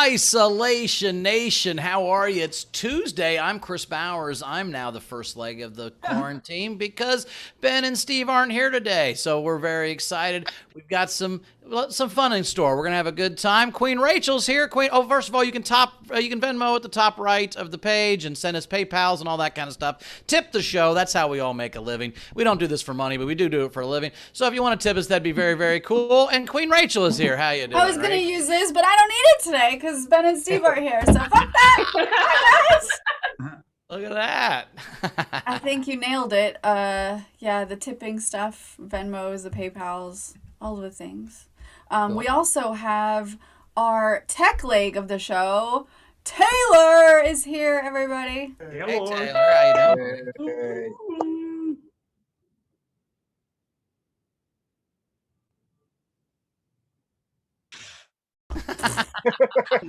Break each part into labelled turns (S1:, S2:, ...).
S1: Isolation Nation, how are you? It's Tuesday. I'm Chris Bowers. I'm now the first leg of the quarantine because Ben and Steve aren't here today. So we're very excited. We've got some fun in store. We're gonna have a good time. Queen Rachel's here. First of all, you can Venmo at the top right of the page and send us PayPals and all that kind of stuff. Tip the show. That's how we all make a living. We don't do this for money, but we do it for a living. So if you want to tip us, that'd be very, very cool. And Queen Rachel is here. How you doing?
S2: I was gonna use this, but I don't need it today because Ben and Steve are here. So fuck that. Bye, guys.
S1: Look at that.
S2: I think you nailed it. Yeah, the tipping stuff, Venmos, the PayPals, all of the things.
S1: Cool.
S2: We also have our tech leg of the show. Taylor is here, everybody.
S1: Hey, Taylor. How you doing?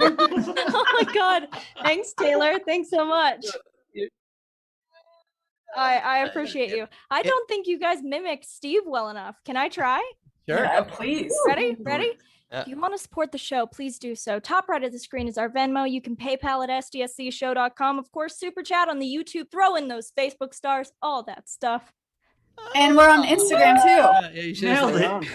S3: Oh my God. Thanks, Taylor. Thanks so much. I appreciate you. I don't think you guys mimic Steve well enough. Can I try?
S1: Sure.
S2: Yeah, please.
S3: Ready?
S1: Yeah.
S3: If you want to support the show, please do so. Top right of the screen is our Venmo. You can PayPal at sdscshow.com. Of course, Super Chat on the YouTube. Throw in those Facebook stars, all that stuff.
S2: And we're on Instagram too.
S1: Yeah, you should
S4: Nailed
S1: have
S4: it.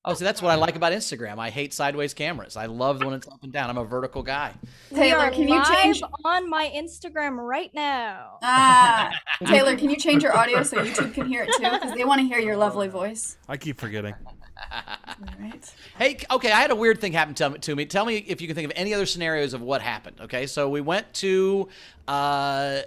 S1: Oh, see, that's what I like about Instagram. I hate sideways cameras. I love when it's up and down. I'm a vertical guy.
S2: Taylor, can you change
S3: on my Instagram right now?
S2: Taylor, can you change your audio so YouTube can hear it too? Because they want to hear your lovely voice.
S5: I keep forgetting.
S2: All right.
S1: Hey, okay, I had a weird thing happen to me. Tell me if you can think of any other scenarios of what happened. Okay, so we went to Saddle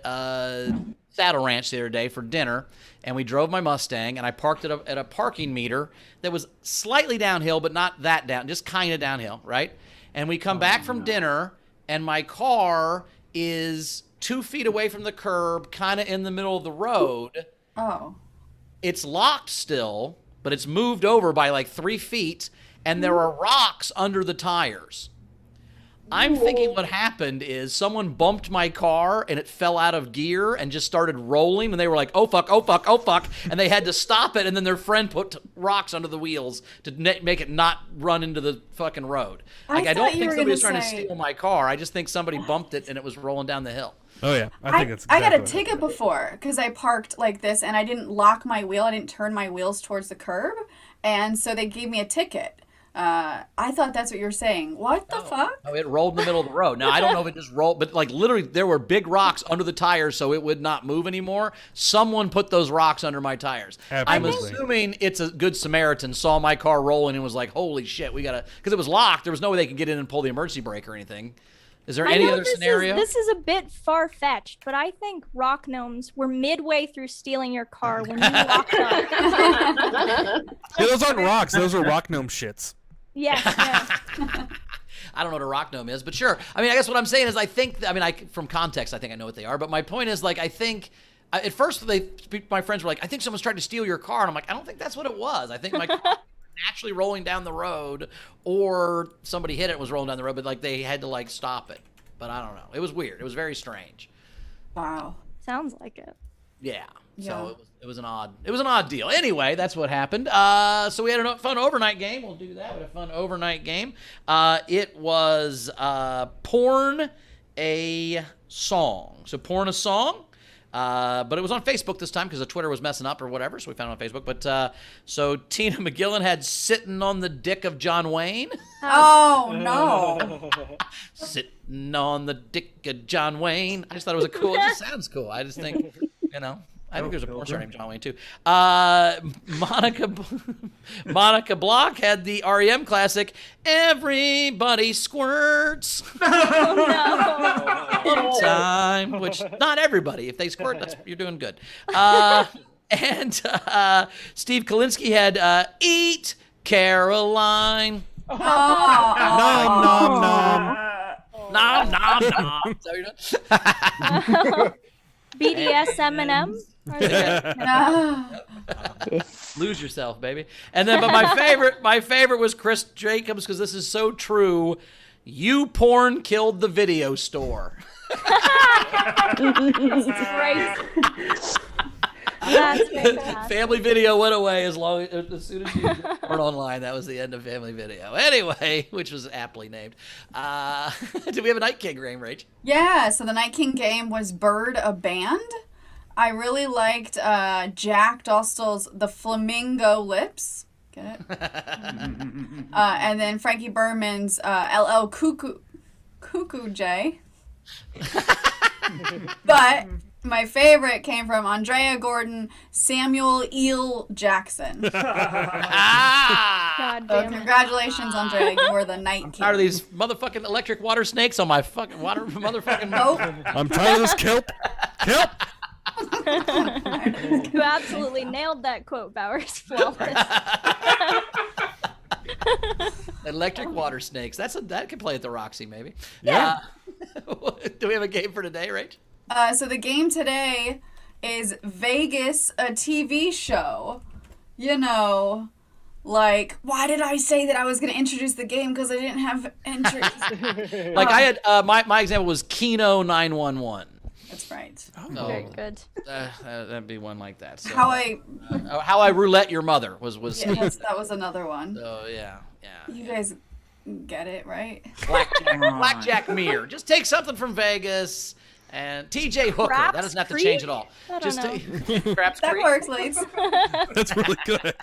S1: Ranch the other day for dinner, and we drove my Mustang, and I parked at a parking meter that was slightly downhill, but not that down, just kind of downhill, right? And we come back from dinner, and my car is 2 feet away from the curb, kind of in the middle of the road.
S2: Oh.
S1: It's locked still, but it's moved over by like 3 feet, and there are rocks under the tires. I'm thinking what happened is someone bumped my car and it fell out of gear and just started rolling, and they were like, oh fuck, oh fuck, oh fuck, and they had to stop it, and then their friend put rocks under the wheels to make it not run into the fucking road. Like, I don't think somebody was trying to steal my car. I just think somebody bumped it and it was rolling down the hill.
S5: Oh yeah, I think it's. Exactly
S2: I got a ticket before because I parked like this and I didn't lock my wheel. I didn't turn my wheels towards the curb, and so they gave me a ticket. I thought that's what you're saying. What the fuck?
S1: Oh, it rolled in the middle of the road. Now, I don't know if it just rolled, but like literally there were big rocks under the tires so it would not move anymore. Someone put those rocks under my tires.
S5: Absolutely.
S1: I'm assuming it's a good Samaritan saw my car rolling and was like, holy shit, we gotta, because it was locked. There was no way they could get in and pull the emergency brake or anything. Is there any other scenario?
S3: This is a bit far-fetched, but I think rock gnomes were midway through stealing your car when you walked up.
S5: Yeah, those aren't rocks. Those are rock gnome shits.
S3: Yes.
S1: I don't know what a rock gnome is, but sure. I mean, I guess what I'm saying is from context, I think I know what they are. But my point is, like, I think at first my friends were like, I think someone's trying to steal your car. And I'm like, I don't think that's what it was. I think my car was naturally rolling down the road, or somebody hit it and was rolling down the road, but like they had to like stop it. But I don't know. It was weird. It was very strange.
S2: Wow.
S3: Sounds like it.
S1: Yeah.
S2: Yeah.
S1: So it was an odd deal. Anyway, that's what happened. So we had a fun overnight game. We'll do that. We had a fun overnight game. It was Porn a Song. So Porn a Song. But it was on Facebook this time because the Twitter was messing up or whatever, so we found it on Facebook. But so Tina McGillan had Sitting on the Dick of John Wayne.
S2: Oh, no.
S1: Sitting on the Dick of John Wayne. I just thought it was it just sounds cool. I just think, I think there's a porn star named John Wayne too. Monica Block had the REM classic, Everybody Squirts.
S3: Oh, no.
S1: Time, which not everybody. If they squirt, you're doing good. And Steve Kalinsky had Eat Caroline.
S2: Oh.
S5: Nom nom nom.
S1: Nom nom nom. Is that what you're doing?
S3: BDSM and M.
S1: Lose yourself, baby. And then, but my favorite was Chris Jacobs, because this is so true. You porn killed the video store.
S3: Great. That's fantastic.
S1: Family Video went away as soon as you went online. That was the end of Family Video. Anyway, which was aptly named. Do we have a Night King game, Rach?
S2: Yeah, so the Night King game was Bird a Band. I really liked Jack Dostal's The Flamingo Lips. Get it? And then Frankie Berman's LL Cuckoo J. But my favorite came from Andrea Gordon, Samuel Eel Jackson.
S3: God
S2: So
S3: damn it.
S2: congratulations, Andrea. You were the Night King.
S1: Tired of these motherfucking electric water snakes on my fucking motherfucking.
S2: Nope.
S5: I'm tired of this kelp. Kelp.
S3: You absolutely nailed that quote, Bowers. Flawless.
S1: Electric water snakes. That could play at the Roxy, maybe.
S5: Yeah.
S1: Do we have a game for today, Rach?
S2: So the game today is Vegas, a TV show. You know, like, why did I say that I was going to introduce the game? Because I didn't have entries.
S1: Like I had my example was Keno 911.
S2: That's right.
S1: So,
S3: Very good.
S1: that'd be one like that. So,
S2: How I
S1: roulette your mother was.
S2: yes, that was another one.
S1: So yeah.
S2: You guys get it, right?
S1: Blackjack Mirror. Just take something from Vegas and TJ Hooker.
S3: Craps
S1: That doesn't have to
S3: Creek?
S1: change at all.
S3: I don't
S1: Just
S3: know.
S1: take Craps
S2: That
S1: Creek.
S2: works, ladies.
S5: That's really good.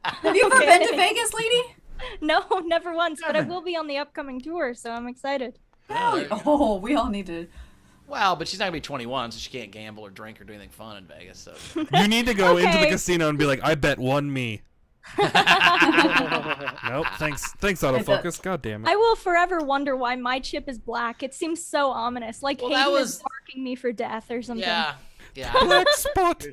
S2: Have you ever been to Vegas, lady?
S3: No, never once, but I will be on the upcoming tour, so I'm excited.
S2: Oh, we all need to.
S1: Well, but she's not gonna be 21, so she can't gamble or drink or do anything fun in Vegas. So
S5: You need to go into the
S3: Okay.
S5: casino and be like, I bet one me. Nope. Thanks, autofocus. God damn it.
S3: I will forever wonder why my chip is black. It seems so ominous, like
S1: Well, that
S3: Hayden
S1: was-
S3: is marking me for death or something.
S1: yeah.
S5: Black spot.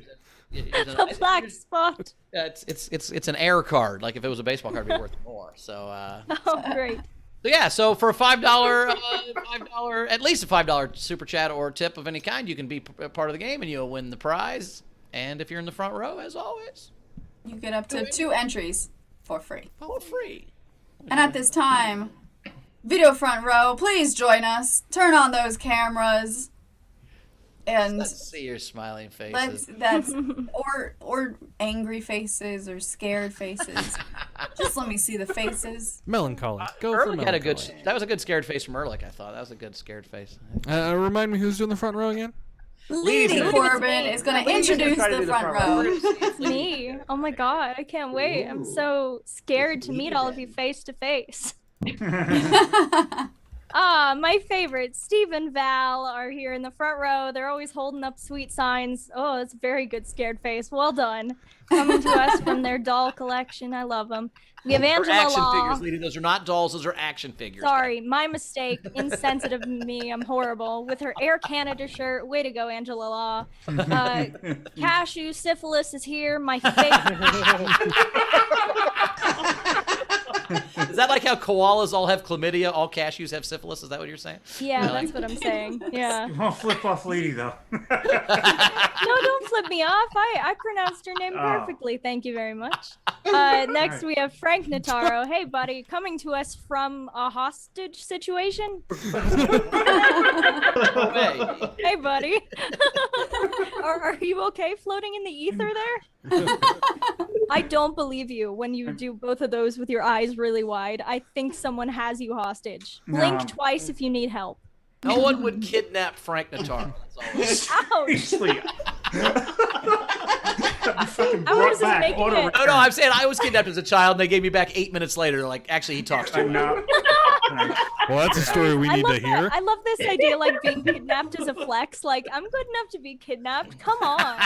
S3: A black spot.
S1: It's an air card. Like if it was a baseball card, it'd be worth more. So
S3: Oh, great.
S1: so for a $5, at least a $5 super chat or tip of any kind, you can be a part of the game and you'll win the prize. And if you're in the front row, as always,
S2: You get up to 2 entries for free.
S1: for free.
S2: And at this time, video front row, please join us. Turn on those cameras. And
S1: Let's see your smiling faces.
S2: that's or angry faces or scared faces. Just let me see the faces.
S5: Melancholy. Go for
S1: Ehrlich had a
S5: melancholy.
S1: good. That was a good scared face from Ehrlich. I thought that was a good scared face.
S5: Remind me who's doing the front row again?
S2: Lady Corbin is going to introduce the front row.
S3: It's me. Oh my god, I can't wait. I'm so scared to meet all of you face to face. My favorites, Steve and Val, are here in the front row. They're always holding up sweet signs. Oh, it's a very good scared face. Well done. Coming to us from their doll collection. I love them. We have
S1: They're
S3: Angela
S1: action
S3: Law.
S1: figures, lady. Those are not dolls. Those are action figures.
S3: Sorry, my mistake. Insensitive me. I'm horrible. With her Air Canada shirt. Way to go, Angela Law. Cashew Syphilis is here. My favorite.
S1: Is that like how koalas all have chlamydia, all cashews have syphilis? Is that what you're saying?
S3: Yeah, that's what I'm saying. Yeah.
S4: You won't flip off lady though.
S3: No, don't flip me off. I pronounced your name
S4: Oh.
S3: perfectly. Thank you very much. Next, we have Frank Notaro. Hey, buddy, coming to us from a hostage situation.
S1: Hey.
S3: Hey, buddy. Are you okay floating in the ether there? I don't believe you when you do both of those with your eyes really wide. I think someone has you hostage. Blink
S4: No.
S3: twice if you need help.
S1: No one would kidnap Frank Notaro. That's all.
S3: Ouch!
S4: Seriously.
S3: I was just making it.
S1: No, I'm saying I was kidnapped as a child, and they gave me back 8 minutes later. They're like, actually, he talks to me.
S4: No.
S5: Well, that's a story we
S3: I
S5: need
S3: love
S5: to
S3: that.
S5: hear.
S3: I love this idea, like being kidnapped as a flex. Like, I'm good enough to be kidnapped. Come on.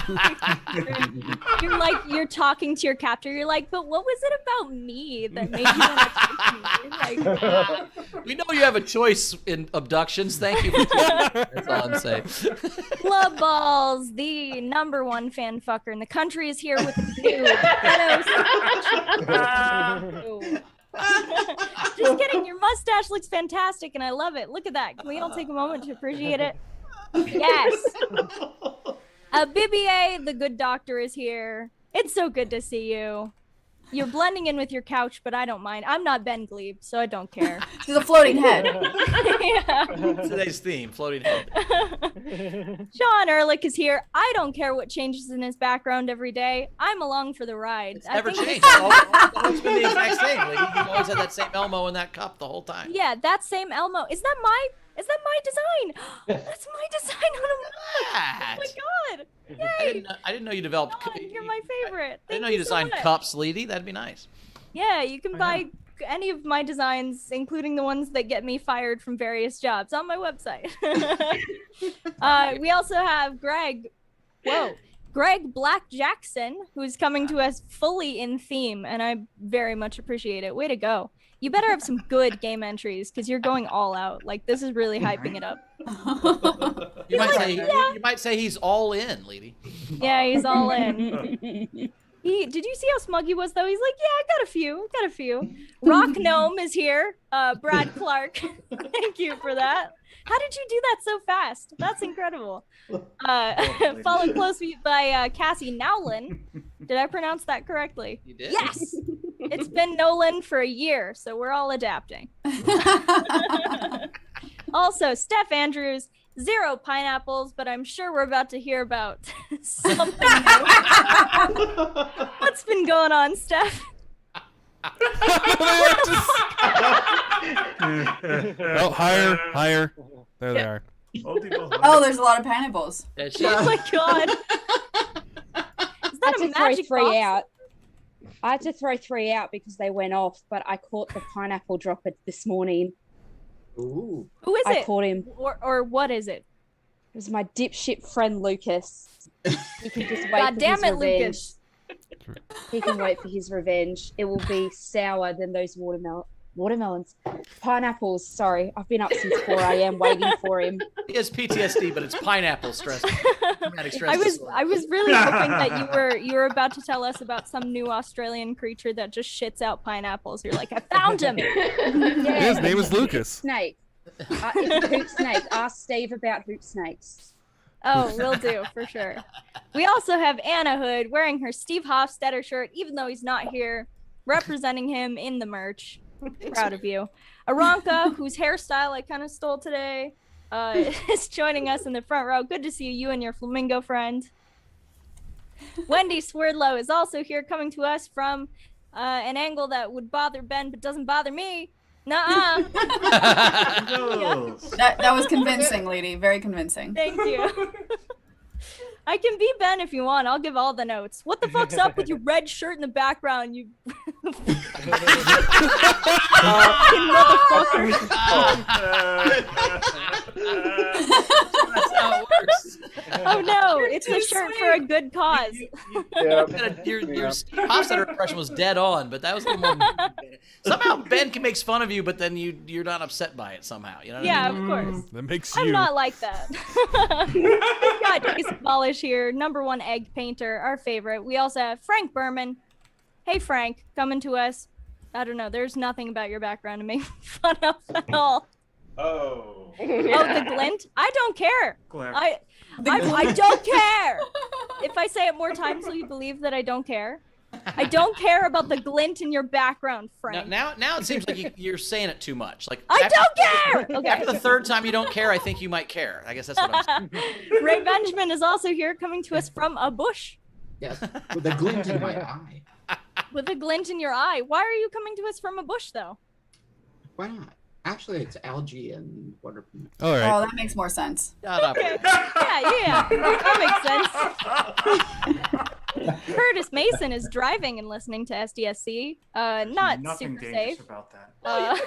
S3: You're talking to your captor. You're like, but what was it about me that made you want to take me? Like,
S1: We know you have a choice in abductions. Thank you for That's all I'm saying.
S3: Love Balls, the #1 fan fucker in the country, is here with you. Just kidding. Your mustache looks fantastic, and I love it. Look at that. Can we all take a moment to appreciate it? Yes. Bibier, the good doctor, is here. It's so good to see you. You're blending in with your couch, but I don't mind. I'm not Ben Gleib, so I don't care.
S2: She's a floating head.
S3: Yeah.
S1: Today's theme, floating head.
S3: Sean Ehrlich is here. I don't care what changes in his background every day. I'm along for the ride.
S1: It's
S3: I
S1: never
S3: think-
S1: changed. It's always been the exact same. Like, you've always had that same Elmo in that cup the whole time.
S3: Yeah, that same Elmo. Is that my design? That's my design on a mug. Oh my god. Yay.
S1: I didn't know you developed.
S3: Sean, you're my favorite.
S1: I didn't know
S3: Thank
S1: you
S3: so
S1: designed
S3: much.
S1: cups, Leedy. That'd be nice.
S3: Yeah, you can buy any of my designs, including the ones that get me fired from various jobs, on my website. We also have Greg Black Jackson, who's coming to us fully in theme, and I very much appreciate it. Way to go. You better have some good game entries, because you're going all out. Like, this is really hyping it up.
S1: You might say he's all in, Leedy.
S3: Yeah, he's all in. Did you see how smug he was, though? He's like, yeah, I got a few. Rock Gnome is here. Brad Clark. Thank you for that. How did you do that so fast? That's incredible. Followed closely by Cassie Nowlin. Did I pronounce that correctly?
S1: You did?
S3: Yes! It's been Nolan for a year, so we're all adapting. Also, Steph Andrews, 0 pineapples, but I'm sure we're about to hear about something new. What's been going on, Steph?
S5: Oh, higher. There they are.
S2: Oh, there's a lot of pineapples.
S3: Oh my god. Is that a magic box?
S4: Out. I had to throw 3 out because they went off, but I caught the pineapple dropper this morning.
S6: Ooh.
S3: Who is
S4: I
S3: it?
S4: caught him.
S3: Or what is it?
S4: It was my dipshit friend Lucas. He can just wait
S3: God
S4: for
S3: damn
S4: his
S3: it,
S4: revenge.
S3: Lucas.
S4: He can wait for his revenge. It will be sour than those watermelons. Pineapples, sorry. I've been up since 4 a.m. waiting for him.
S1: He has PTSD, but it's pineapple stress. Traumatic stress disorder.
S3: I was really hoping that you were about to tell us about some new Australian creature that just shits out pineapples. You're like, I found him.
S4: Yeah,
S5: His name is Lucas.
S4: Snake. It's a hoop snake. Ask Steve about hoop snakes.
S3: Oh, will do, for sure. We also have Anna Hood wearing her Steve Hofstetter shirt, even though he's not here, representing him in the merch. Proud of you. Aranka, whose hairstyle I kind of stole today, is joining us in the front row. Good to see you and your flamingo friend. Wendy Swerdlow is also here, coming to us from an angle that would bother Ben but doesn't bother me. Nuh-uh.
S2: That was convincing, lady. Very convincing.
S3: Thank you. I can be Ben if you want. I'll give all the notes. What the fuck's up with your red shirt in the background, you motherfuckers?
S1: That's how it works.
S3: Oh no, it's a shirt for a good cause.
S1: Your Steve Hofstetter impression was dead on, but that was a little more. Somehow Ben makes fun of you, but then you're not upset by it somehow. You know what
S3: Yeah,
S1: I mean?
S3: of course.
S5: That makes
S3: I'm
S5: you.
S3: not like that. We've got Jason Polish here, #1 egg painter, our favorite. We also have Frank Berman. Hey Frank, coming to us. I don't know, there's nothing about your background to make fun of at all.
S6: Oh.
S3: Oh, the glint? I don't care.
S6: Glare.
S3: I don't care. If I say it more times, will you believe that I don't care? I don't care about the glint in your background, Frank.
S1: Now it seems like you're saying it too much. Like
S3: I don't care. Okay.
S1: After the third time you don't care, I think you might care. I guess that's what I'm saying.
S3: Ray Benjamin is also here, coming to us from a bush.
S7: Yes, with a glint in my eye.
S3: With a glint in your eye. Why are you coming to us from a bush, though?
S7: Why not? Actually, it's algae and water.
S5: All right.
S2: Oh, that makes more sense.
S1: Shut up.
S3: Okay. Yeah. That makes sense. Curtis Mason is driving and listening to SDSC. Not
S6: Nothing
S3: super
S6: dangerous
S3: safe.
S6: about that.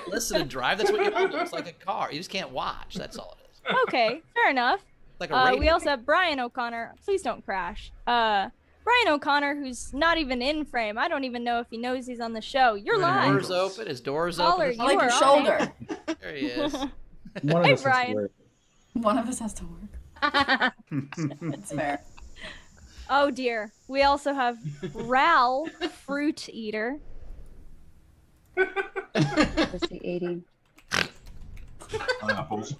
S1: Listen and drive. That's what you do. It's like a car. You just can't watch. That's all it is.
S3: Okay, fair enough.
S1: Like a radio.
S3: We also have Brian O'Connor. Please don't crash. Brian O'Connor, who's not even in frame. I don't even know if he knows he's on the show. You're live.
S1: Doors open. His door's
S3: Caller,
S1: open.
S2: I like
S3: You
S2: your
S3: are
S2: shoulder.
S1: There he is.
S8: One
S3: Hey,
S8: of us has to
S3: Brian.
S8: work.
S2: One of us has to work. That's fair.
S3: Oh dear. We also have Ral, Fruit Eater.
S4: What's he eating?
S8: Pineapples.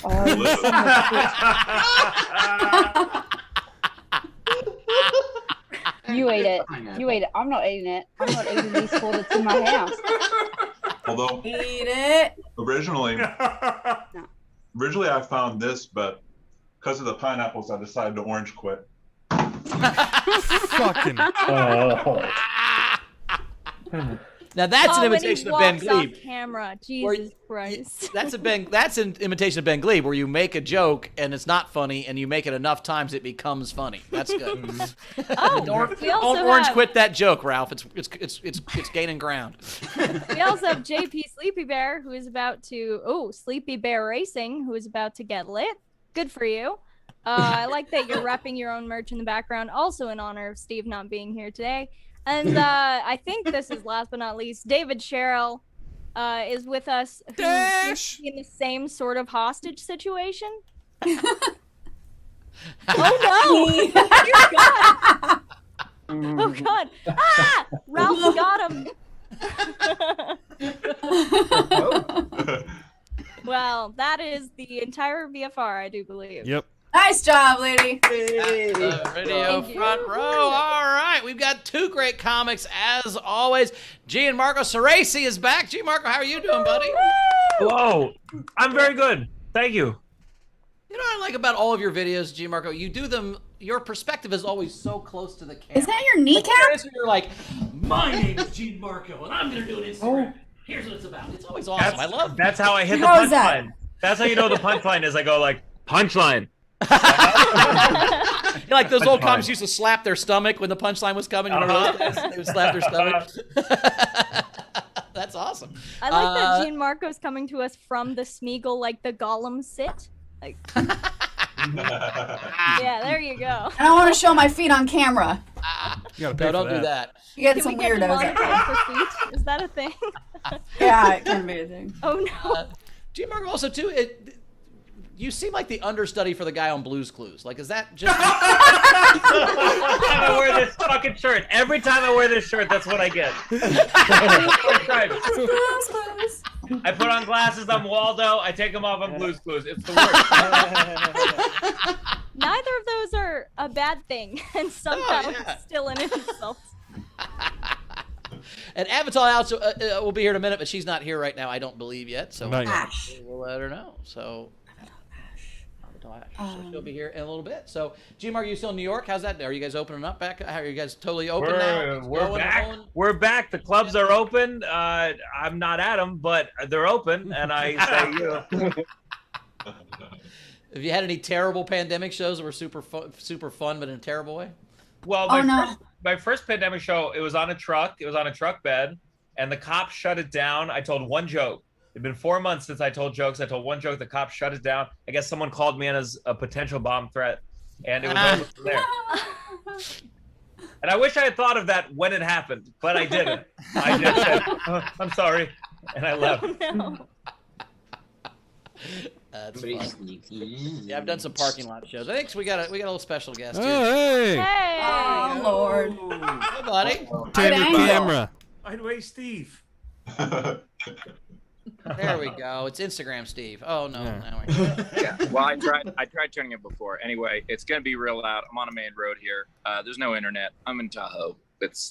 S4: Oh, you son of a bitch. You You eat it.
S7: Pineapple.
S4: You eat it. I'm not eating it. I'm not eating these four that's in my house.
S6: Although
S2: Eat it.
S6: originally I found this, but because of the pineapples, I decided to orange quit.
S5: Fucking.
S8: Oh.
S1: Now that's an
S3: when he
S1: imitation of Ben
S3: walks off
S1: Gleib.
S3: camera.
S1: Where
S3: Jesus Christ.
S1: That's an imitation of Ben Gleib, where you make a joke and it's not funny, and you make it enough times it becomes funny. That's good.
S3: Oh, we also
S1: Don't orange
S3: have,
S1: quit that joke, Ralph. It's gaining ground.
S3: we also have JP Sleepy Bear, who is about to Sleepy Bear Racing, who is about to get lit. Good for you. I like that you're repping your own merch in the background, also in honor of Steve not being here today. And I think this is last but not least, David Sherrill is with us, who seems to be in the same sort of hostage situation. Oh no! Dear God! Oh God! Ah! Ralph got him. Well, that is the entire VFR, I do believe.
S5: Yep.
S2: Nice job, lady.
S1: The video
S3: Thank you.
S1: front row. All right, we've got two great comics as always. Gianmarco Soresi is back. Gianmarco, how are you doing, buddy?
S8: Hello. I'm very good. Thank you.
S1: You know what I like about all of your videos, Gianmarco? You do them. Your perspective is always so close to the camera.
S2: Is that your kneecap?
S1: You're like, my name is Gianmarco, and I'm gonna do an Instagram. Here's what it's about. It's always awesome. I love.
S8: That's how I hit the
S2: How is that?
S8: punchline. That's how you know the punchline is. I go like punchline.
S1: You know, like those old comics used to slap their stomach when the punchline was coming. You remember those days? They would slap their stomach. That's awesome.
S3: I like that Gianmarco's coming to us from the Smeagol, like the Gollum sit. Like, yeah, there you go.
S2: I don't want to show my feet on camera.
S5: You gotta pay
S1: No,
S5: for
S1: don't
S5: that.
S1: do that.
S2: You get
S3: Can
S2: some
S3: we get
S2: weirdos.
S3: demonetized for feet? Is that a thing?
S2: Yeah, it can be a thing.
S3: Oh no.
S1: Gianmarco, also too, you seem like the understudy for the guy on Blue's Clues. Like, is that just?
S8: Every time I wear this fucking shirt, every time I wear this shirt, that's what I get. I put on glasses, I'm Waldo. I take them off, I'm Blue's Clues. It's the worst.
S3: Neither of those are a bad thing, and somehow
S1: Oh, yeah.
S3: it's still an insult.
S1: And Avital also will be here in a minute, but she's not here right now. I don't believe yet. So
S5: Not yet.
S2: Ash.
S1: we'll let her know. So. Avital Ash. So she'll be here in a little bit. So, Gianmarco, you still in New York? How's that? Are you guys opening up back? How are you guys totally open now?
S8: We're back. We're back. The clubs are open. I'm not at them, but they're open, and I say you.
S1: Have you had any terrible pandemic shows that were super fun, but in a terrible way?
S8: Well, my first pandemic show, it was on a truck. It was on a truck bed, and the cops shut it down. I told one joke. It'd been 4 months since I told jokes. I told one joke. The cops shut it down. I guess someone called me in as a potential bomb threat, and it was over from there. And I wish I had thought of that when it happened, but I didn't. I just said, "Oh, I'm sorry," and I left.
S3: No.
S1: That's
S7: Somebody's
S1: fun.
S7: sneaking in.
S1: Yeah, I've done some parking lot shows. I think we got a little special guest
S5: Oh,
S1: here.
S5: hey!
S3: Hey.
S2: Oh, Lord.
S1: Hey, buddy.
S5: Turn your
S2: Angle.
S5: camera.
S8: I'd way Steve.
S1: There we go. It's Instagram, Steve. Oh no.
S5: Yeah.
S1: Now we're...
S9: Yeah, well, I tried turning it before. Anyway, it's gonna be real loud. I'm on a main road here. There's no internet. I'm in Tahoe.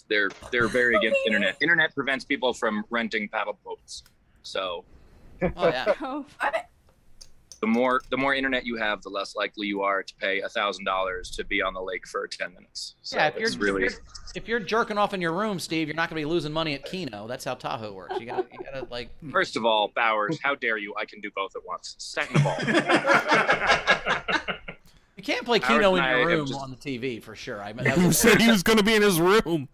S9: They're very against internet. Internet prevents people from renting paddle boats. So
S1: Oh yeah.
S3: Oh,
S9: the more internet you have, the less likely you are to pay $1,000 to be on the lake for 10 minutes. So
S1: Yeah,
S9: it's really
S1: if you're jerking off in your room, Steve, you're not going to be losing money at Keno. That's how Tahoe works. You gotta like.
S9: First of all, Bowers, how dare you? I can do both at once. Second of all,
S1: You can't play
S9: Howard
S1: Keno in
S9: and I
S1: your
S9: have
S1: room
S9: just-
S1: on the TV for sure. I mean,
S5: Who said he was gonna be in his room?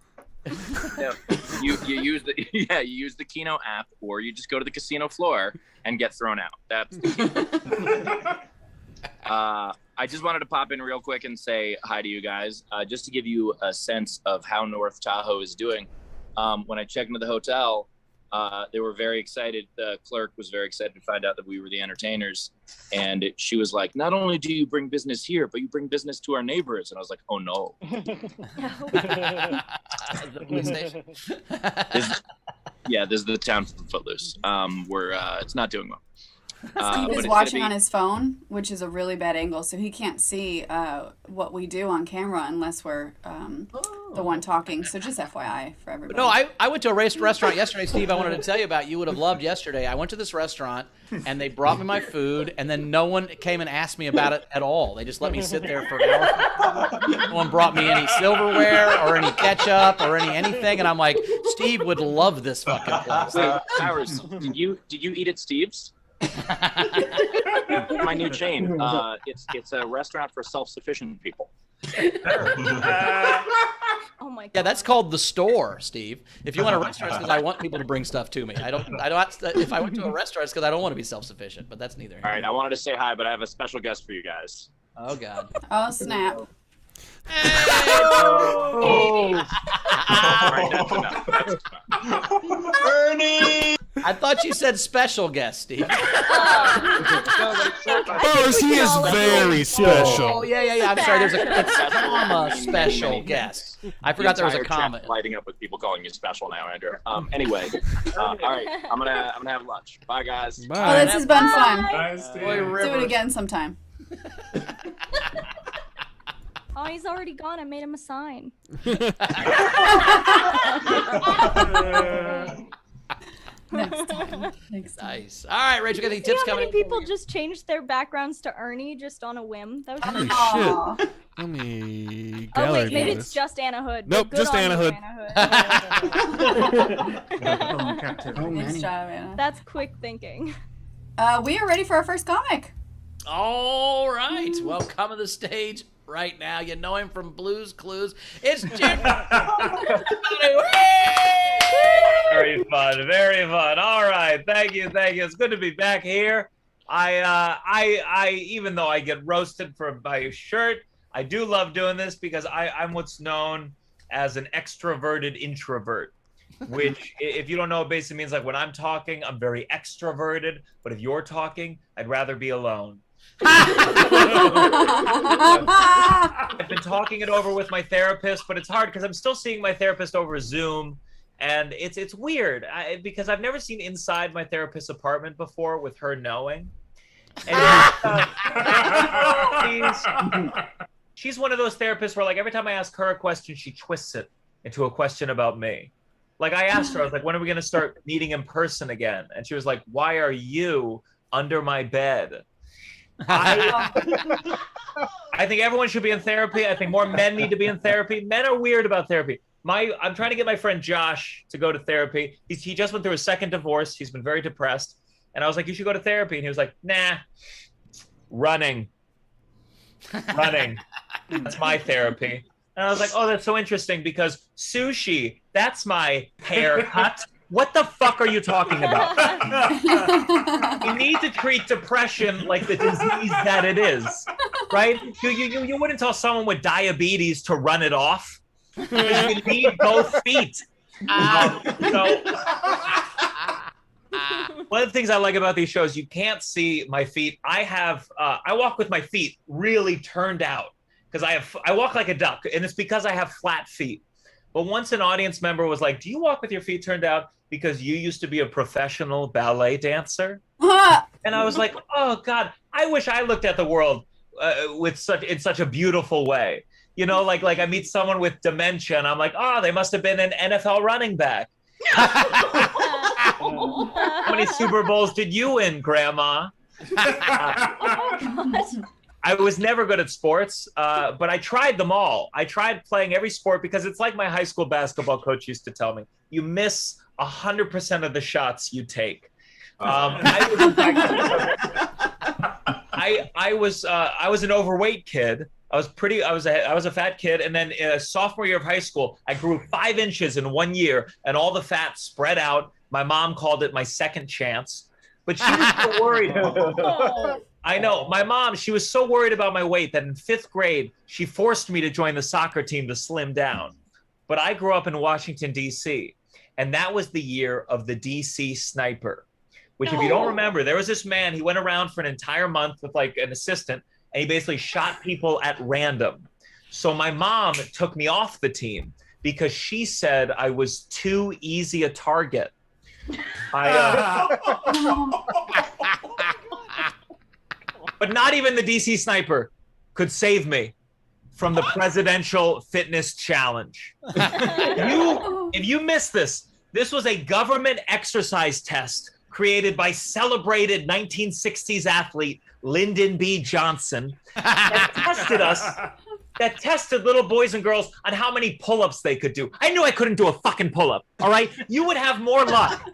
S9: yeah, you use the Keno app, or you just go to the casino floor and get thrown out. That's the key. I just wanted to pop in real quick and say hi to you guys, just to give you a sense of how North Tahoe is doing. When I checked into the hotel, they were very excited. The clerk was very excited to find out that we were the entertainers. And she was like, not only do you bring business here, but you bring business to our neighbors. And I was like, oh no.
S1: the police station.
S9: This is the town from Footloose. It's not doing well.
S2: Steve
S9: but
S2: is
S9: it's
S2: watching
S9: gonna
S2: on
S9: be-
S2: his phone, which is a really bad angle, so he can't see what we do on camera unless we're the one talking. So just FYI for everybody.
S1: No, I went to a restaurant yesterday, Steve. I wanted to tell you about. You would have loved yesterday. I went to this restaurant, and they brought me my food, and then no one came and asked me about it at all. They just let me sit there for an hour. No one brought me any silverware or any ketchup or anything, and I'm like, Steve would love this fucking place.
S9: Wait, Powers, did you eat at Steve's? My new chain. It's a restaurant for self-sufficient people.
S3: Oh my god.
S1: Yeah, that's called the store, Steve. If you want a restaurant, it's because I want people to bring stuff to me. I don't. If I went to a restaurant, it's because I don't want to be self-sufficient. But that's neither.
S9: All right, I wanted to say hi, but I have a special guest for you guys.
S1: Oh God.
S2: Oh snap!
S9: All right, that's enough. That's enough.
S6: Ernie!
S1: I thought you said special guest, Steve.
S5: Powers, he is very special.
S1: Oh yeah. I'm sorry. There's a comma special guest. I forgot there was a
S9: The entire
S1: comma.
S9: chat lighting up with people calling you special now, Andrew. Anyway, all right, I'm gonna have lunch. Bye, guys.
S2: Oh,
S5: Bye.
S2: this has been fun.
S8: Nice,
S1: Boy,
S2: Do it
S1: Rivers.
S2: again sometime.
S3: Oh, he's already gone. I made him a sign.
S2: Next time.
S1: Nice. All right, Rachel, got any
S3: See
S1: tips
S3: how
S1: coming?
S3: many people just changed their backgrounds to Ernie just on a whim? That was
S5: Holy
S2: Aw.
S5: shit. Let me
S3: Oh
S5: Gallagher
S3: wait, maybe
S5: do
S3: it's
S5: this.
S3: just Anna Hood.
S5: Nope,
S3: Good
S5: just
S3: on
S5: Anna
S3: you,
S5: Hood.
S7: Oh,
S2: Nice
S7: many.
S2: job, Anna.
S3: That's quick thinking.
S2: We are ready for our first comic.
S1: All right. Well, come to the stage right now. You know him from Blue's Clues. It's Jim.
S8: Very fun, very fun. All right, thank you. It's good to be back here. I even though I get roasted for my shirt, I do love doing this because I'm what's known as an extroverted introvert. Which, if you don't know, it basically means like when I'm talking, I'm very extroverted, but if you're talking, I'd rather be alone. I've been talking it over with my therapist, but it's hard because I'm still seeing my therapist over Zoom, and it's weird because I've never seen inside my therapist's apartment before with her knowing. And she's one of those therapists where like every time I ask her a question, she twists it into a question about me. Like I asked her, I was like, when are we going to start meeting in person again? And she was like, why are you under my bed? I think everyone should be in therapy. I think more men need to be in therapy. Men are weird about therapy. I'm trying to get my friend Josh to go to therapy. He just went through his second divorce. He's been very depressed. And I was like, you should go to therapy. And he was like, nah, running. That's my therapy. And I was like, oh, that's so interesting because sushi, that's my haircut. What the fuck are you talking about? You need to treat depression like the disease that it is, right? You wouldn't tell someone with diabetes to run it off. You need both feet. One of the things I like about these shows, you can't see my feet. I walk with my feet really turned out because I walk like a duck, and it's because I have flat feet. But once an audience member was like, do you walk with your feet turned out because you used to be a professional ballet dancer? And I was like, oh God, I wish I looked at the world in such a beautiful way. You know, like I meet someone with dementia and I'm like, oh, they must have been an NFL running back. How many Super Bowls did you win, Grandma? I was never good at sports, but I tried them all. I tried playing every sport because it's like my high school basketball coach used to tell me, you miss 100% of the shots you take. I was an overweight kid. I was a fat kid. And then in a sophomore year of high school, I grew 5 inches in 1 year and all the fat spread out. My mom called it my second chance, but she was so worried. I know. My mom, she was so worried about my weight that in 5th grade, she forced me to join the soccer team to slim down. But I grew up in Washington, D.C., and that was the year of the D.C. sniper, which if you don't remember, there was this man, he went around for an entire month with like an assistant, and he basically shot people at random. So my mom took me off the team because she said I was too easy a target. not even the DC sniper could save me from the presidential fitness challenge. If you missed this, this was a government exercise test created by celebrated 1960s athlete Lyndon B. Johnson that tested little boys and girls on how many pull-ups they could do. I knew I couldn't do a fucking pull-up, all right? You would have more luck.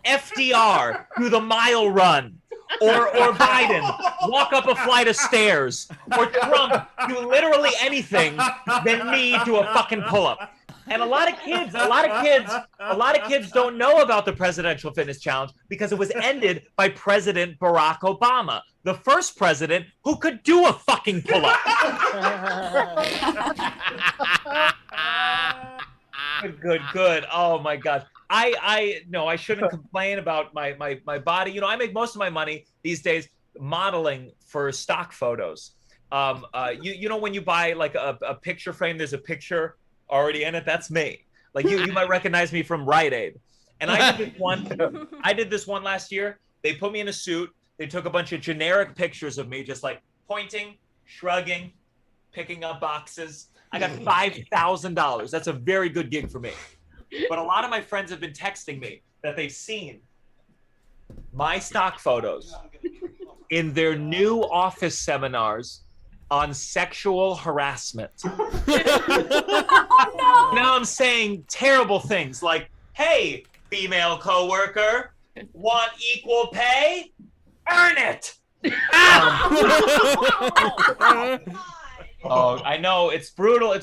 S8: FDR do the mile run, or Biden walk up a flight of stairs, or Trump do literally anything than me do a fucking pull-up. And a lot of kids don't know about the presidential fitness challenge because it was ended by President Barack Obama, the first president who could do a fucking pull-up. Good. Oh my God. I shouldn't complain about my body. I make most of my money these days modeling for stock photos. When you buy like a picture frame, there's a picture already in it. That's me. Like you might recognize me from Rite Aid. And I did this one last year. They put me in a suit. They took a bunch of generic pictures of me, just like pointing, shrugging, picking up boxes. I got $5,000. That's a very good gig for me. But a lot of my friends have been texting me that they've seen my stock photos in their new office seminars on sexual harassment. Now I'm saying terrible things like, hey, female coworker, want equal pay? Earn it! Oh, I know, it's brutal.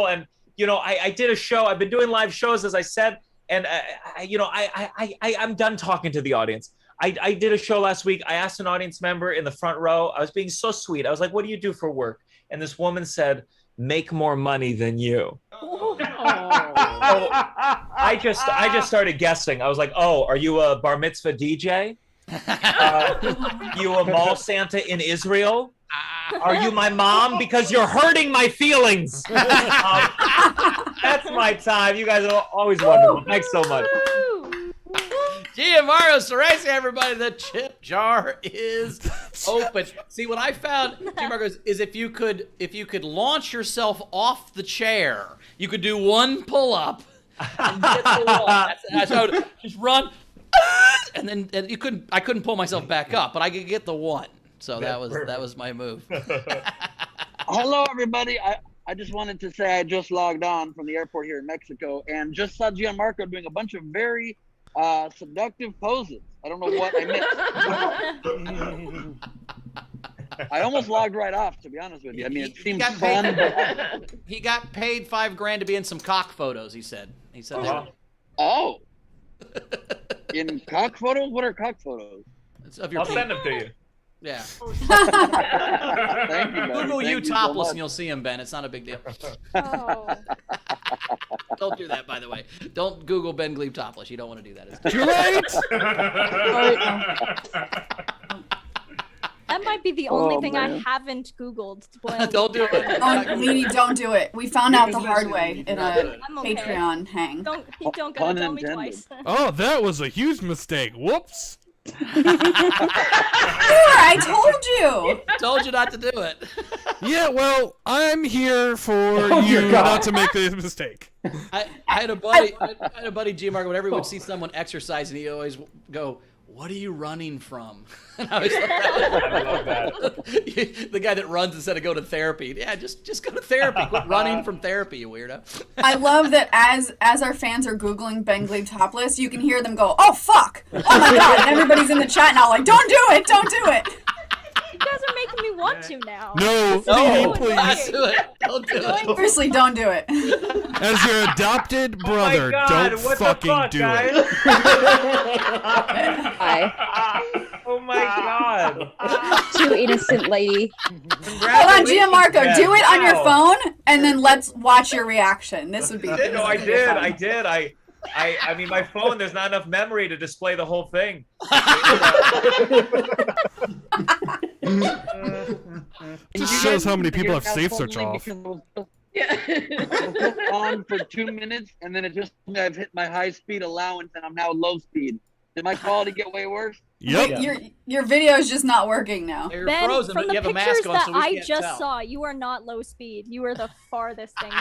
S8: And, I did a show. I've been doing live shows, as I said, and, I'm done talking to the audience. I did a show last week. I asked an audience member in the front row. I was being so sweet. I was like, what do you do for work? And this woman said, make more money than you. So I just started guessing. I was like, oh, are you a bar mitzvah DJ? You a mall Santa in Israel? Are you my mom? Because you're hurting my feelings. That's my time. You guys are always wonderful. Thanks so much.
S1: Gianmarco Soresi, everybody. The chip jar is open. See, what I found, Gianmarco, is if you could launch yourself off the chair, you could do one pull-up and get the wall. So just run, and then I couldn't pull myself back up, but I could get the one. So that was my move.
S10: Hello, everybody. I just wanted to say I just logged on from the airport here in Mexico and just saw Gianmarco doing a bunch of very seductive poses. I don't know what I missed. I almost logged right off, to be honest with you. I mean, it seems fun.
S1: He got paid $5,000 to be in some cock photos. He said. That.
S10: Oh. In cock photos? What are cock photos?
S8: I'll send them to you.
S1: Yeah.
S10: Thank you,
S1: Google you topless and you'll see him, Ben. It's not a big deal.
S3: Oh.
S1: Don't do that, by the way. Don't Google Ben Gleib topless. You don't want to do that.
S5: You're right.
S3: That might be the only thing I haven't Googled.
S1: Don't do it.
S2: Leedy, don't do it. We found out the hard way in a Patreon hang.
S3: Don't gotta tell me twice.
S5: Oh, that was a huge mistake. Whoops.
S2: I told you.
S1: Told you not to do it.
S5: Yeah, well, I'm here for you not to make this mistake.
S1: I had a buddy, Gianmarco, whenever he would see someone exercise, and he always go, what are you running from? And I always thought
S8: I love that.
S1: The guy that runs instead of go to therapy. Yeah, just go to therapy. Quit running from therapy, you weirdo.
S2: I love that as our fans are Googling Ben Gleib topless, you can hear them go, oh, fuck. Oh, my God. And everybody's in the chat now like, don't do it. Don't do it.
S3: You guys are making me want to now.
S5: No, please.
S1: Don't do it. Don't do it.
S2: Seriously, don't do it.
S5: As your adopted brother, don't fucking do it.
S4: Hi.
S8: Oh my God.
S4: Too innocent lady.
S2: Hold on, Gianmarco, do it on your phone, and then let's watch your reaction. This would be.
S8: No, I did. I mean, my phone, there's not enough memory to display the whole thing.
S5: Just shows how many people have safe search off.
S10: Yeah. On for 2 minutes, and then it just I've hit my high speed allowance, and I'm now low speed. Did my quality get way worse?
S5: Yep.
S2: Your video is just not working now.
S1: You're
S3: Ben,
S1: frozen,
S3: from
S1: but
S3: the
S1: you have a
S3: pictures
S1: mask on,
S3: that
S1: so we
S3: I
S1: can't
S3: just
S1: tell.
S3: saw, you are not low speed. You are the farthest thing.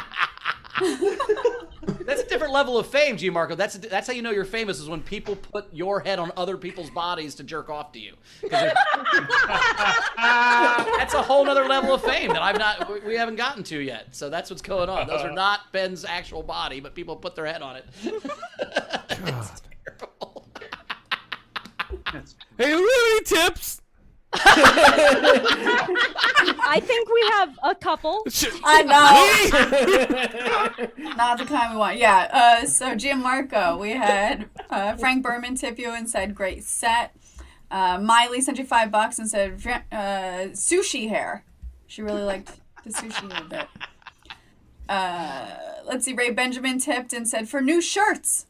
S1: That's a different level of fame, Gianmarco. That's how you know you're famous, is when people put your head on other people's bodies to jerk off to you. That's a whole other level of fame that we haven't gotten to yet. So that's what's going on. Those are not Ben's actual body, but people put their head on it. It's terrible.
S5: Hey, do we have any tips?
S3: I think we have a couple.
S2: I know. Not the kind we want. Yeah. So Gianmarco, we had Frank Berman tip you and said great set. Miley sent you $5 and said sushi hair. She really liked the sushi a bit. Let's see. Ray Benjamin tipped and said for new shirts.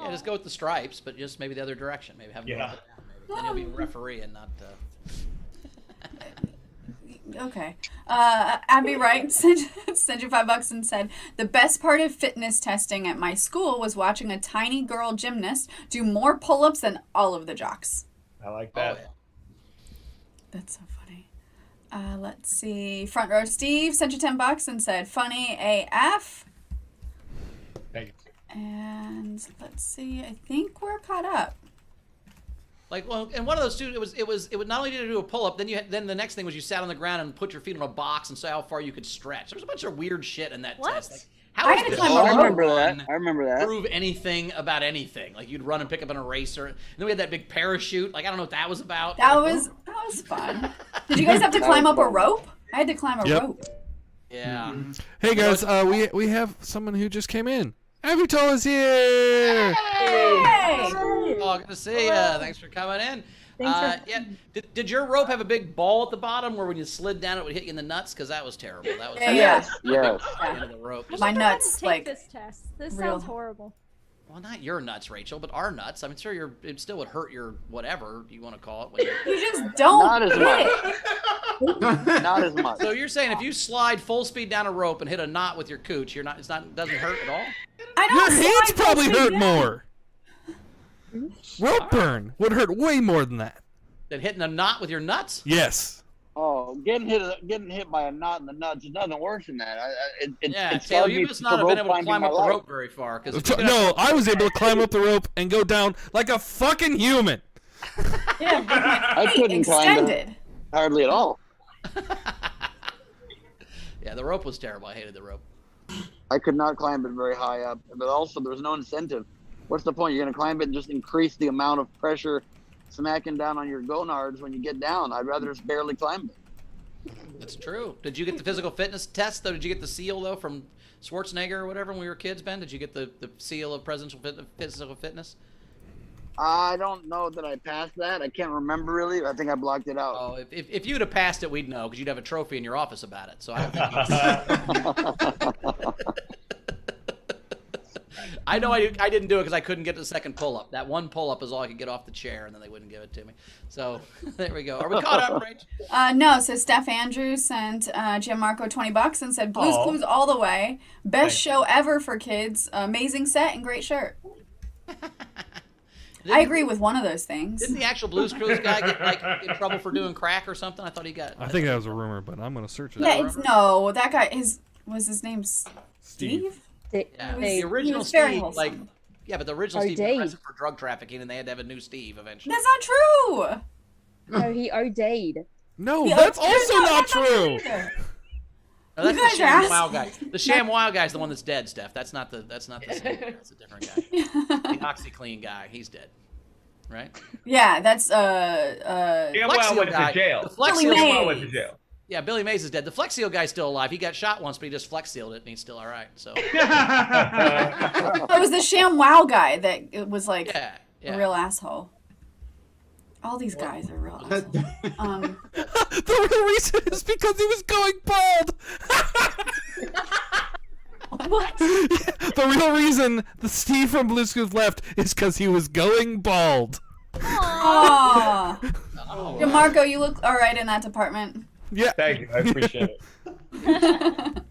S1: Yeah, just go with the stripes, but just maybe the other direction. Maybe have them go up and down. Maybe. Then you'll be a referee and not.
S2: Okay. Abby Wright sent you $5 and said the best part of fitness testing at my school was watching a tiny girl gymnast do more pull-ups than all of the jocks.
S8: I like that.
S1: Oh, yeah.
S2: That's so funny. Let's see. Front row Steve sent you $10 and said funny AF.
S8: Thank you.
S2: And let's see. I think we're caught up.
S1: Like, well, and one of those two, it was not only did you do a pull up, then the next thing was you sat on the ground and put your feet on a box and saw how far you could stretch. There was a bunch of weird shit in that test. Like, how
S2: I
S1: is
S2: had to
S1: this
S2: climb a
S10: I
S2: rope.
S10: remember that. I remember that.
S1: prove anything about anything? Like, you'd run and pick up an eraser. And then we had that big parachute. Like, I don't know what that was about.
S2: That was fun. Did you guys have to climb up a rope? I had to climb a rope.
S1: Yeah.
S5: Hey guys, we have someone who just came in. Avital is here.
S2: Hey!
S1: Oh, good to see you. Thanks for coming in. Yeah. Did your rope have a big ball at the bottom where when you slid down it would hit you in the nuts? Because that was terrible. That was
S2: Yes.
S10: Yes.
S1: the end of the rope.
S2: My
S3: Take
S2: nuts, like,
S3: this test. This
S2: real-
S3: sounds horrible.
S1: Well, not your nuts, Rachel, but our nuts. I'm sure it still would hurt your whatever you want to call it. When
S2: you just don't
S10: Not as
S2: hit
S10: much.
S2: it.
S10: Not as much.
S1: So you're saying if you slide full speed down a rope and hit a knot with your cooch, it doesn't hurt at all?
S2: I
S5: Your
S2: don't
S5: hands
S2: slide
S5: probably
S2: full
S5: hurt
S2: speed
S5: more. Rope burn would hurt way more than that.
S1: Than hitting a knot with your nuts?
S5: Yes.
S10: Oh, getting hit by a knot in the nuts is nothing worse than that.
S1: Yeah,
S10: it's
S1: Taylor,
S10: caused
S1: you
S10: me
S1: must
S10: to
S1: not have been able to
S10: climbing
S1: climb
S10: my
S1: up the
S10: life.
S1: rope very far.
S5: No, I was able to climb up the rope and go down like a fucking human.
S10: I couldn't climb it
S2: Extended.
S10: hardly at all.
S1: Yeah, the rope was terrible. I hated the rope.
S10: I could not climb it very high up, but also there was no incentive. What's the point? You're going to climb it and just increase the amount of pressure smacking down on your gonads when you get down. I'd rather just barely climb it.
S1: That's true. Did you get the physical fitness test, though? Did you get the seal, though, from Schwarzenegger or whatever when we were kids, Ben? Did you get the seal of physical fitness?
S10: I don't know that I passed that. I can't remember really. I think I blocked it out.
S1: Oh, if you'd have passed it, we'd know, because you'd have a trophy in your office about it. So I don't think I know I didn't do it because I couldn't get to the second pull-up. That one pull-up is all I could get off the chair, and then they wouldn't give it to me. So there we go. Are we caught up, Rach?
S2: No, so Steph Andrews sent Gianmarco $20 and said Blue's Clues all the way. Best show ever for kids. Amazing set and great shirt. I agree with one of those things.
S1: Didn't the actual Blues Clues guy get in trouble for doing crack or something? I thought he got.
S5: I think that was a rumor, but I'm gonna search it.
S2: Yeah, that guy was his name Steve?
S1: Yeah,
S2: He
S1: the
S2: was
S1: original
S2: very
S1: Steve,
S2: wholesome.
S1: but the original Steve was arrested for drug trafficking, and they had to have a new Steve eventually.
S2: That's not true.
S4: No, he OD'd.
S5: No, that's also not true.
S1: No, that's
S2: You
S1: the
S2: guys are
S1: Sham Wow guy. The Sham Wow guy's the one that's dead, Steph. That's not the same guy. That's a different guy. The OxyClean guy, he's dead. Right?
S2: Yeah, that's
S8: Yeah, well, went to jail.
S1: The Flex Seal
S2: Billy
S8: Well, went to jail.
S1: Yeah, Billy Mays is dead. The Flex Seal guy's still alive. He got shot once, but he just Flex Sealed it, and he's still all right. So.
S2: It was the Sham Wow guy that it was like
S1: Yeah.
S2: a real asshole. All these guys are real assholes.
S5: The real reason is because he was going bald.
S3: What?
S5: The real reason the Steve from Blue's Clues left is because he was going bald.
S2: Aww. Marco, you look all right in that department.
S5: Yeah.
S8: Thank you. I appreciate it.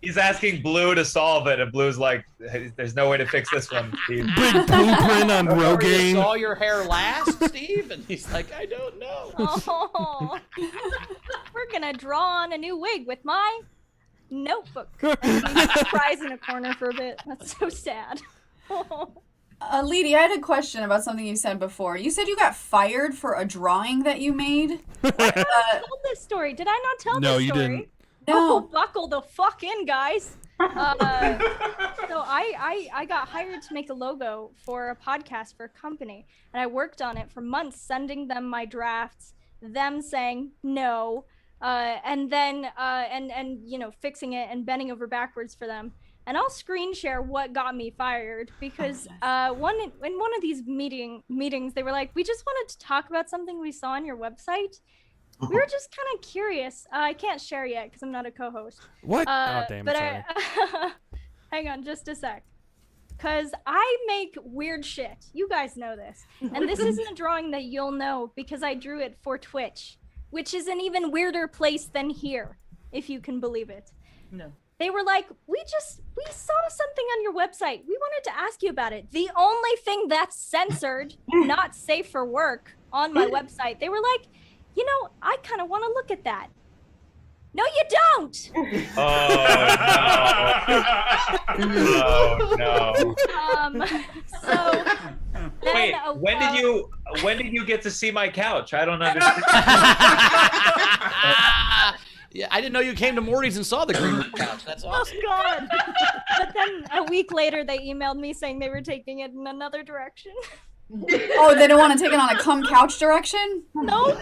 S8: He's asking Blue to solve it, and Blue's like, hey, "There's no way to fix this one, Steve."
S5: Big blueprint on
S1: You
S5: Rogaine.
S1: saw your hair last, Steve? And he's like, I don't know.
S3: Oh, we're gonna draw on a new wig with my notebook. And he cries in a corner for a bit. That's so sad.
S2: Leedy, I had a question about something you said before. You said you got fired for a drawing that you made.
S3: I told this story. Did I not tell
S5: No,
S3: this
S5: you
S3: story?
S5: didn't.
S3: Oh,
S2: No.
S3: buckle the fuck in, guys. So I got hired to make a logo for a podcast for a company, and I worked on it for months, sending them my drafts, them saying no, and then and you know, fixing it and bending over backwards for them. And I'll screen share what got me fired because in one of these meetings they were like, we just wanted to talk about something we saw on your website. We were just kind of curious. I can't share yet because I'm not a co-host.
S5: What? Oh, damn,
S3: but
S5: sorry.
S3: Hang on just a sec. Because I make weird shit. You guys know this. And this isn't a drawing that you'll know because I drew it for Twitch, which is an even weirder place than here, if you can believe it.
S11: No.
S3: They were like, we saw something on your website. We wanted to ask you about it. The only thing that's censored, not safe for work on my website, they were like, you know, I kind of want to look at that. No, you don't.
S8: Oh no!
S3: So then,
S8: Wait, when did you get to see my couch? I don't understand.
S1: Yeah, I didn't know you came to Morty's and saw the green room couch. That's awesome.
S3: Oh God! But then a week later, they emailed me saying they were taking it in another direction.
S2: Oh, they don't want to take it on a come couch direction?
S3: Nope.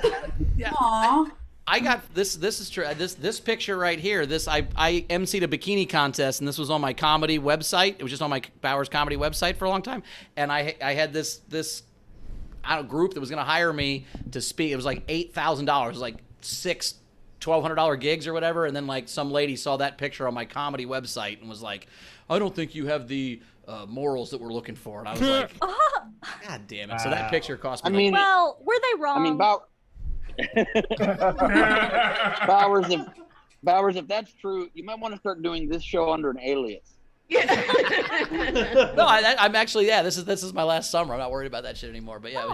S1: Yeah.
S2: Aww.
S1: I got this is true. This picture right here. I emceed a bikini contest, and this was on my comedy website. It was just on my Bowers comedy website for a long time, and I had this group that was going to hire me to speak. It was like $8,000, like 6 $1,200 gigs or whatever. And then like some lady saw that picture on my comedy website and was like, I don't think you have the morals that we're looking for. And I was like, God damn it. So that picture cost me.
S3: Well, were they wrong?
S10: I mean, Bowers, if that's true, you might want to start doing this show under an alias.
S1: No, I'm actually, yeah, this is my last summer. I'm not worried about that shit anymore. But yeah, it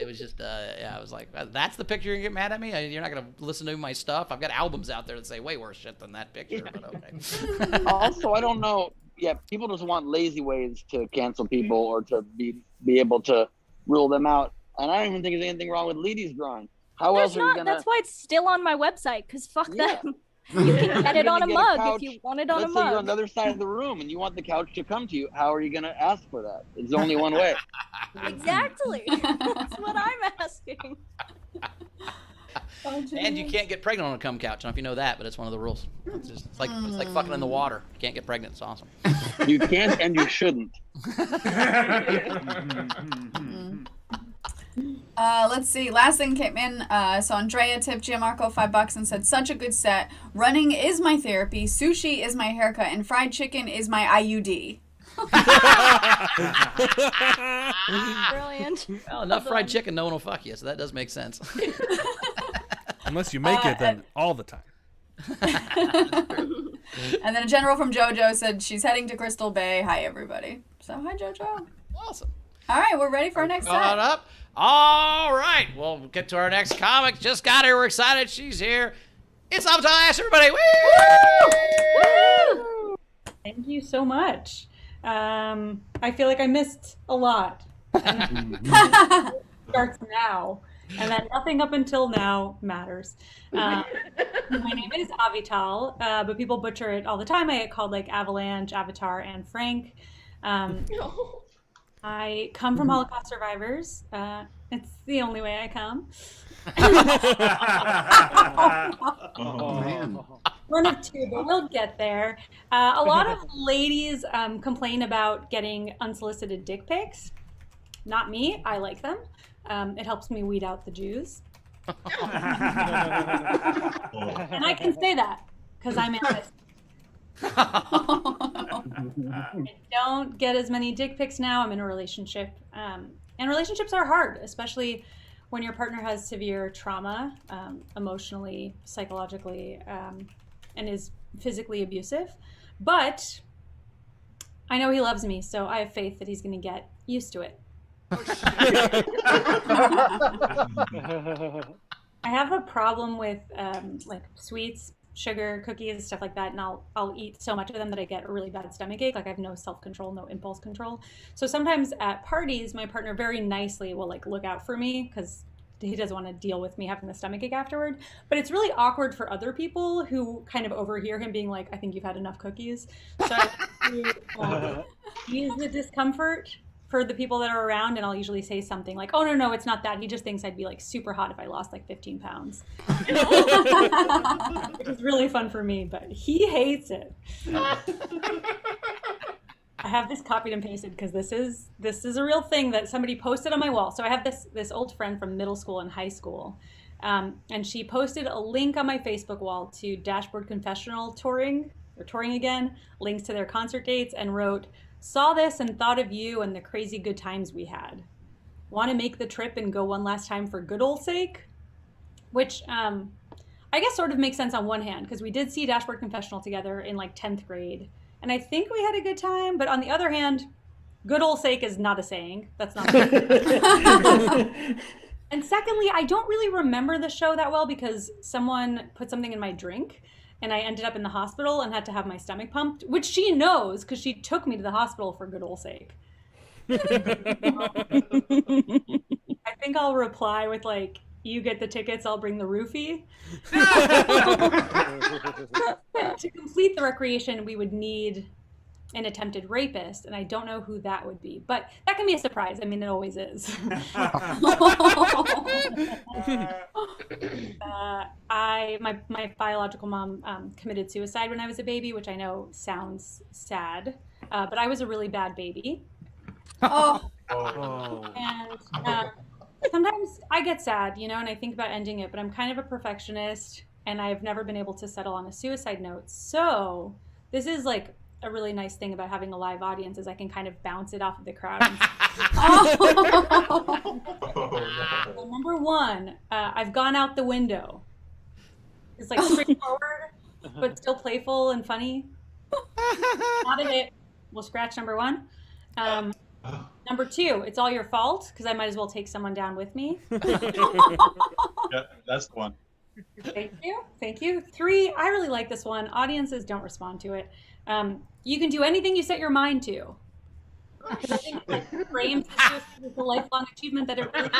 S1: was just yeah, I was like, that's the picture you're gonna get mad at me? You're not gonna listen to my stuff? I've got albums out there that say way worse shit than that picture, but okay.
S10: Also, I don't know. Yeah, people just want lazy ways to cancel people or to be able to rule them out. And I don't even think there's anything wrong with Leedy's drawing. How
S3: There's
S10: else are you
S3: not.
S10: gonna?
S3: That's why it's still on my website. Because fuck them. You can get it on a mug if you want it on a
S10: Let's say you're on
S3: mug.
S10: the other side of the room and you want the couch to come to you. How are you going to ask for that? It's only one way.
S3: Exactly. That's what I'm asking.
S1: And you can't get pregnant on a cum couch. I don't know if you know that, but it's one of the rules. It's like fucking in the water. You can't get pregnant. It's awesome.
S10: You can't and you shouldn't.
S2: Let's see. Last thing came in. So Andrea tipped Gianmarco $5 and said, "Such a good set. Running is my therapy. Sushi is my haircut, and fried chicken is my IUD."
S3: Brilliant.
S1: Well, enough fried chicken, no one will fuck you. So that does make sense.
S5: Unless you make it, then all the time.
S2: And then a general from JoJo said she's heading to Crystal Bay. Hi, everybody. So hi, JoJo.
S1: Awesome.
S2: All right, we're ready for our next
S1: Coming
S2: set.
S1: up. All right. Well, we'll get to our next comic. Just got here. We're excited. She's here. It's Avital, everybody. Woo!
S12: Thank you so much. I feel like I missed a lot. And it starts now, and that nothing up until now matters. My name is Avital, but people butcher it all the time. I get called like Avalanche, Avatar, and Frank. I come from Holocaust survivors. It's the only way I come.
S7: Oh, man.
S12: One of two, but we'll get there. A lot of ladies complain about getting unsolicited dick pics. Not me. I like them. It helps me weed out the Jews. And I can say that because I'm honest. I don't get as many dick pics now. I'm in a relationship. And relationships are hard, especially when your partner has severe trauma, emotionally, psychologically, and is physically abusive, but I know he loves me, so I have faith that he's going to get used to it. I have a problem with like sweets, sugar, cookies, stuff like that, and I'll eat so much of them that I get a really bad stomach ache. Like I have no self-control, no impulse control. So sometimes at parties, my partner very nicely will like look out for me because he doesn't want to deal with me having the stomach ache afterward. But it's really awkward for other people who kind of overhear him being like, "I think you've had enough cookies." So I use the discomfort for the people that are around, and I'll usually say something like, "Oh, no, it's not that. He just thinks I'd be like super hot if I lost like 15 pounds." Which is really fun for me, but he hates it. I have this copied and pasted because this is a real thing that somebody posted on my wall. So I have this old friend from middle school and high school, and she posted a link on my Facebook wall to Dashboard Confessional touring again, links to their concert dates, and wrote, "Saw this and thought of you and the crazy good times we had. Want to make the trip and go one last time for good old sake?" Which I guess sort of makes sense on one hand, because we did see Dashboard Confessional together in like 10th grade. And I think we had a good time. But on the other hand, good old sake is not a saying. That's not And secondly, I don't really remember the show that well because someone put something in my drink. And I ended up in the hospital and had to have my stomach pumped, which she knows because she took me to the hospital for good old sake. I think I'll reply with like, "You get the tickets, I'll bring the roofie." To complete the recreation, we would need an attempted rapist, and I don't know who that would be, but that can be a surprise. I mean, it always is. My biological mom committed suicide when I was a baby, which I know sounds sad, but I was a really bad baby. And sometimes I get sad, and I think about ending it, but I'm kind of a perfectionist, and I've never been able to settle on a suicide note. So this is like a really nice thing about having a live audience is I can kind of bounce it off of the crowd. Well, number one, I've gone out the window. It's like straightforward, but still playful and funny. Not a hit. We'll scratch number one. Number two, it's all your fault because I might as well take someone down with me.
S6: Yeah, that's the one.
S12: Thank you. Three, I really like this one. Audiences don't respond to it. You can do anything you set your mind to. Because I think it frames the lifelong achievement that it really is.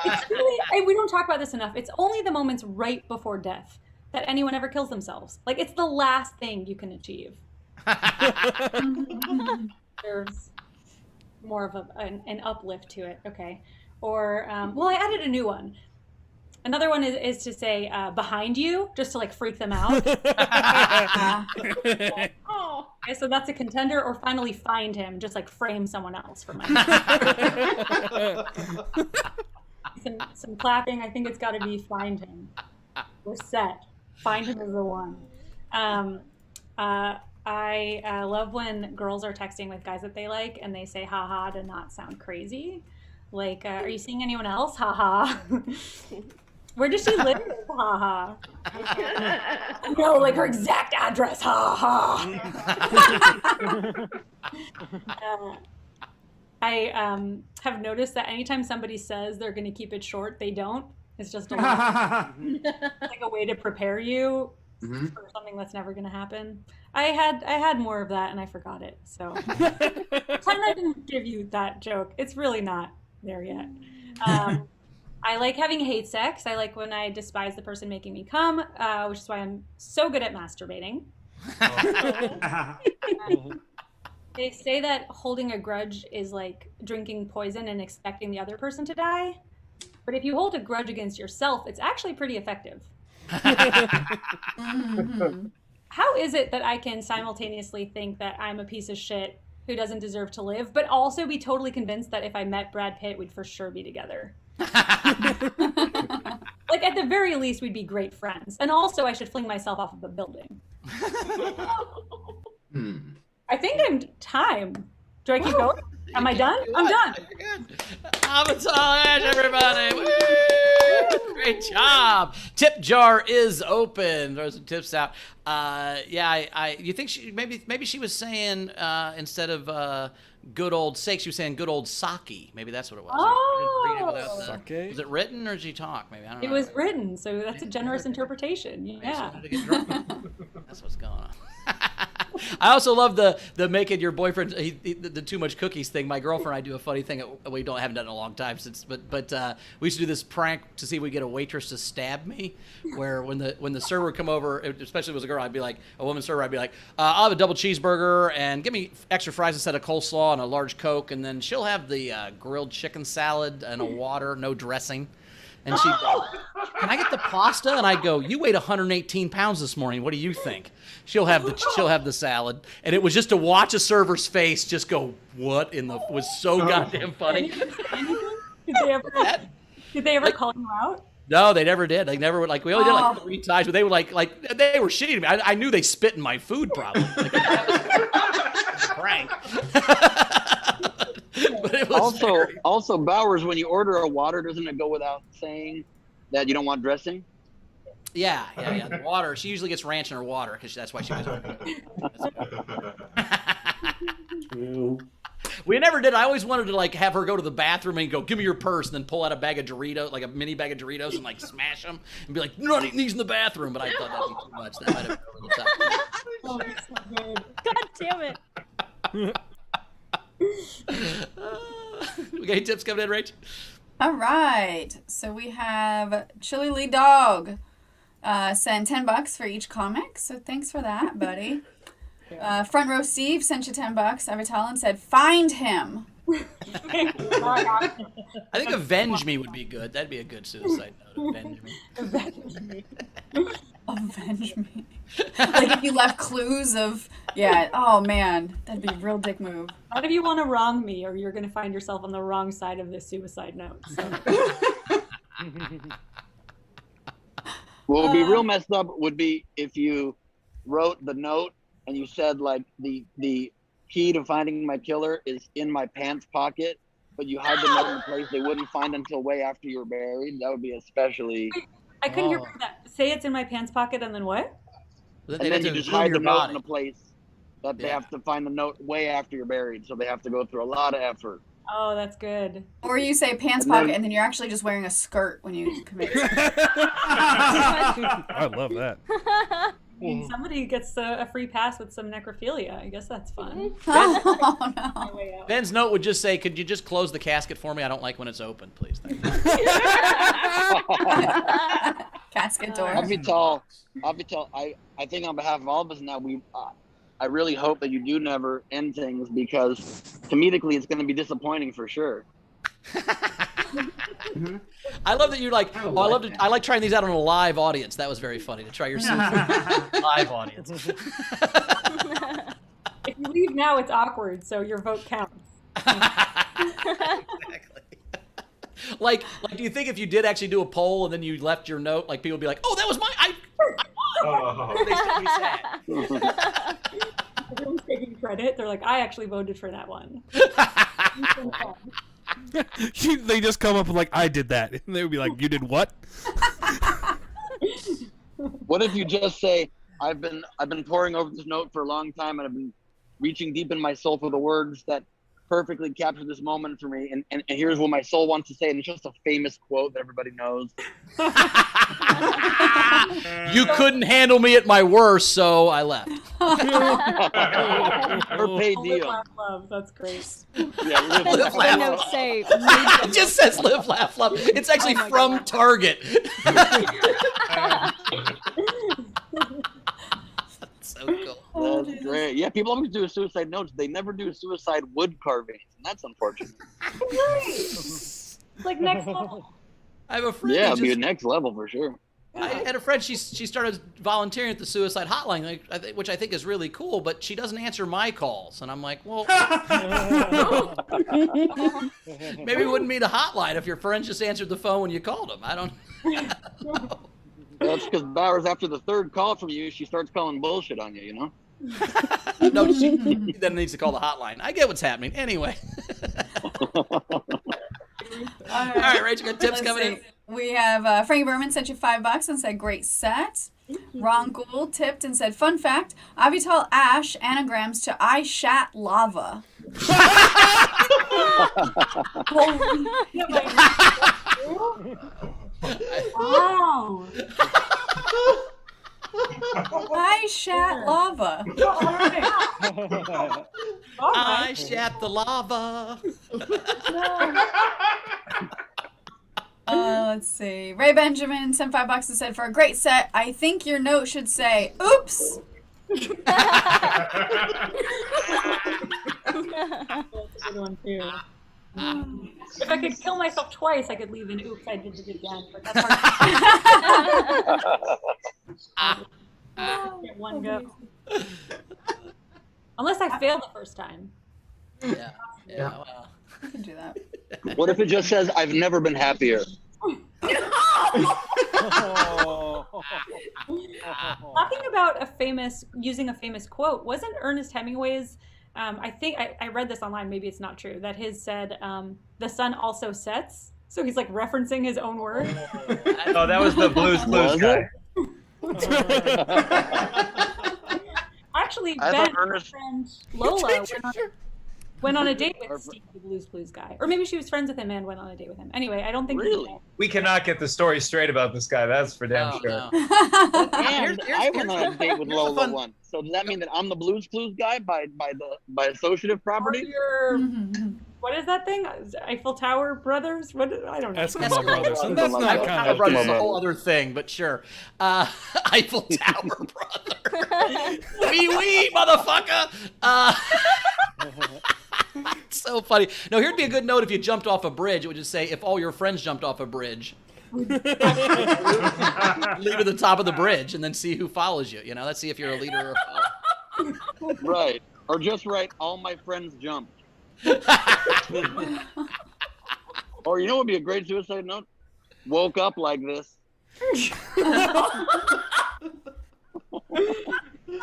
S12: It's really, we don't talk about this enough. It's only the moments right before death that anyone ever kills themselves. Like, it's the last thing you can achieve. There's more of an uplift to it. Okay. Or, well, I added a new one. Another one is to say behind you, just to like freak them out. Okay, so that's a contender. Or finally find him, just like frame someone else for my some clapping. I think it's got to be find him. We're set. Find him is the one. I love when girls are texting with guys that they like and they say haha to not sound crazy. Like, are you seeing anyone else? Haha. Where does she live? Haha. No, like her exact address. Haha. I have noticed that anytime somebody says they're going to keep it short, they don't. It's just a like a way to prepare you for something that's never going to happen. I had more of that and I forgot it. So I didn't give you that joke. It's really not there yet. I like having hate sex. I like when I despise the person making me come, which is why I'm so good at masturbating. They say that holding a grudge is like drinking poison and expecting the other person to die. But if you hold a grudge against yourself, it's actually pretty effective. How is it that I can simultaneoly think that I'm a piece of shit who doesn't deserve to live, but also be totally convinced that if I met Brad Pitt, we'd for sure be together? Like, at the very least, we'd be great friends. And also, I should fling myself off of a building. I think I'm time. Do I keep going? Am I done? I'm done.
S1: Avital, everybody. Woo! Great job. Tip jar is open. Throw some tips out. You think maybe she was saying instead of good old sake, she was saying good old sake. Maybe that's what it was.
S12: Oh.
S1: Was it written or did she talk? Maybe I don't know.
S12: It was written, so that's a generous interpretation. Yeah.
S1: That's what's going on. I also love the making your boyfriend the too much cookies thing. My girlfriend and I do a funny thing. We haven't done it in a long time but we used to do this prank to see if we get a waitress to stab me. Where when the server would come over, especially if it was a girl, I'd be like a woman server. I'd be like, I'll have a double cheeseburger and give me extra fries instead of coleslaw and a large Coke, and then she'll have the grilled chicken salad and a water, no dressing. And she'd go, can I get the pasta? And I'd go, you weighed 118 pounds this morning. What do you think? She'll have the salad. And it was just to watch a server's face just go, what in the, was so goddamn funny.
S12: Did they ever call you out?
S1: No, they never did. They never would, like, we only did like 3 times, but they would like they were shitty to me. I knew they spit in my food probably. Like, that was a prank. But it was
S10: also Bowers, when you order a water, doesn't it go without saying that you don't want dressing?
S1: Yeah. The water. She usually gets ranch in her water because that's why she was. We never did. I always wanted to like have her go to the bathroom and go, give me your purse, and then pull out a bag of Doritos, like a mini bag of Doritos, and like smash them and be like, you're not eating these in the bathroom. But I thought that'd be too much. That might have been over the top.
S3: God damn it.
S1: We got any tips coming in, Rach?
S2: All right. So we have Chili Lee Dog sent $10 for each comic. So thanks for that, buddy. Front Row Steve sent you $10. Avital and said, find him.
S1: I think Avenge Me would be good. That'd be a good suicide note. Avenge Me.
S2: Avenge me. Like if you left clues of, oh man, that'd be a real dick move.
S12: Not if you want to wrong me, or you're going to find yourself on the wrong side of this suicide note. So.
S10: What would be real messed up would be if you wrote the note and you said like the key to finding my killer is in my pants pocket, but you hide the note in a place they wouldn't find until way after you're buried. That would be especially.
S12: I couldn't hear that. Say it's in my pants pocket and then what?
S10: And then you just hide the note in a place that they have to find the note way after you're buried, so they have to go through a lot of effort.
S12: Oh, that's good.
S2: Or you say pants pocket and then you're actually just wearing a skirt when you commit.
S5: I love that.
S12: Somebody gets a free pass with some necrophilia. I guess that's fun.
S2: Oh, no.
S1: Ben's note would just say, could you just close the casket for me? I don't like when it's open, please. Thank you.
S2: Casket door.
S10: Avital, I think on behalf of all of us now, I really hope that you do never end things, because comedically it's going to be disappointing for sure.
S1: I love that you like. I like trying these out on a live audience. That was very funny to try your live audience.
S12: If you leave now, it's awkward, so your vote counts.
S1: Exactly. Like, do you think if you did actually do a poll and then you left your note, like people would be like, "Oh, that was I won." Or they still be sad.
S12: Everyone's taking credit. They're like, I actually voted for that one.
S5: They just come up with like, I did that, and they would be like, you did what?
S10: What if you just say, I've been poring over this note for a long time, and I've been reaching deep in my soul for the words that perfectly capture this moment for me, and here's what my soul wants to say, and it's just a famous quote that everybody knows.
S1: You couldn't handle me at my worst, so I left.
S10: Her paid deal.
S12: Live, love. That's great.
S10: Yeah,
S3: Live, laugh, say.
S1: It just says live, laugh, love. It's actually from Target. So cool.
S10: That's great. Yeah, people always do suicide notes. They never do suicide wood carvings, and that's unfortunate.
S12: Like next level.
S1: I have a friend.
S10: Yeah, it'd be next level for sure.
S1: I had a friend. She started volunteering at the suicide hotline, which I think is really cool. But she doesn't answer my calls, and I'm like, well, maybe it wouldn't be the hotline if your friends just answered the phone when you called them. I don't know.
S10: That's because Bowers, after the third call from you, she starts calling bullshit on you, you know?
S1: No, she then needs to call the hotline. I get what's happening. Anyway. All right, Rachel, got tips coming in.
S2: We have Frankie Berman sent you $5 and said great set. Ron Gould tipped and said fun fact: Avital ash anagrams to I shat lava.
S12: Wow.
S2: I shat lava.
S1: I shat the lava.
S2: Let's see. Ray Benjamin sent $5 and said for a great set, I think your note should say, "Oops."
S12: That's a good one too. If I could kill myself twice, I could leave an oops, I did it again. But that's hard. Get one go. Unless I fail the first time.
S1: Yeah. Well.
S2: I can do that.
S10: What if it just says, "I've never been happier"?
S12: Talking about using a famous quote, wasn't Ernest Hemingway's, I think I read this online, maybe it's not true, that his said, "The sun also sets." So he's like referencing his own word.
S8: Oh, that was the Blues Clues guy.
S12: Actually,
S10: I
S12: Ben's
S10: thought Ernest-
S12: friend Lola went on a date with Steve, the Blues Clues guy. Or maybe she was friends with him and went on a date with him. Anyway, I don't think
S10: Really?
S8: We cannot get the story straight about this guy. That's for damn sure.
S1: No.
S10: And I went on a date with Lola
S1: fun-
S10: once. So does that mean that I'm the Blues Clues guy by associative property?
S12: What is that thing? Eiffel Tower Brothers? What? I don't know.
S5: Eskimo Brothers. And that's
S10: Eskimo
S5: not
S10: Brothers.
S5: kind
S1: Eskimo
S5: of
S1: Brothers is a
S10: Brother.
S1: whole other thing, but sure. Eiffel Tower brother. Wee, motherfucker. So funny. No, here'd be a good note if you jumped off a bridge. It would just say, if all your friends jumped off a bridge. Leave at the top of the bridge and then see who follows you. Let's see if you're a leader or a follower.
S10: Right. Or just write, "All my friends jumped." Or you know what would be a great suicide note? "Woke up like this."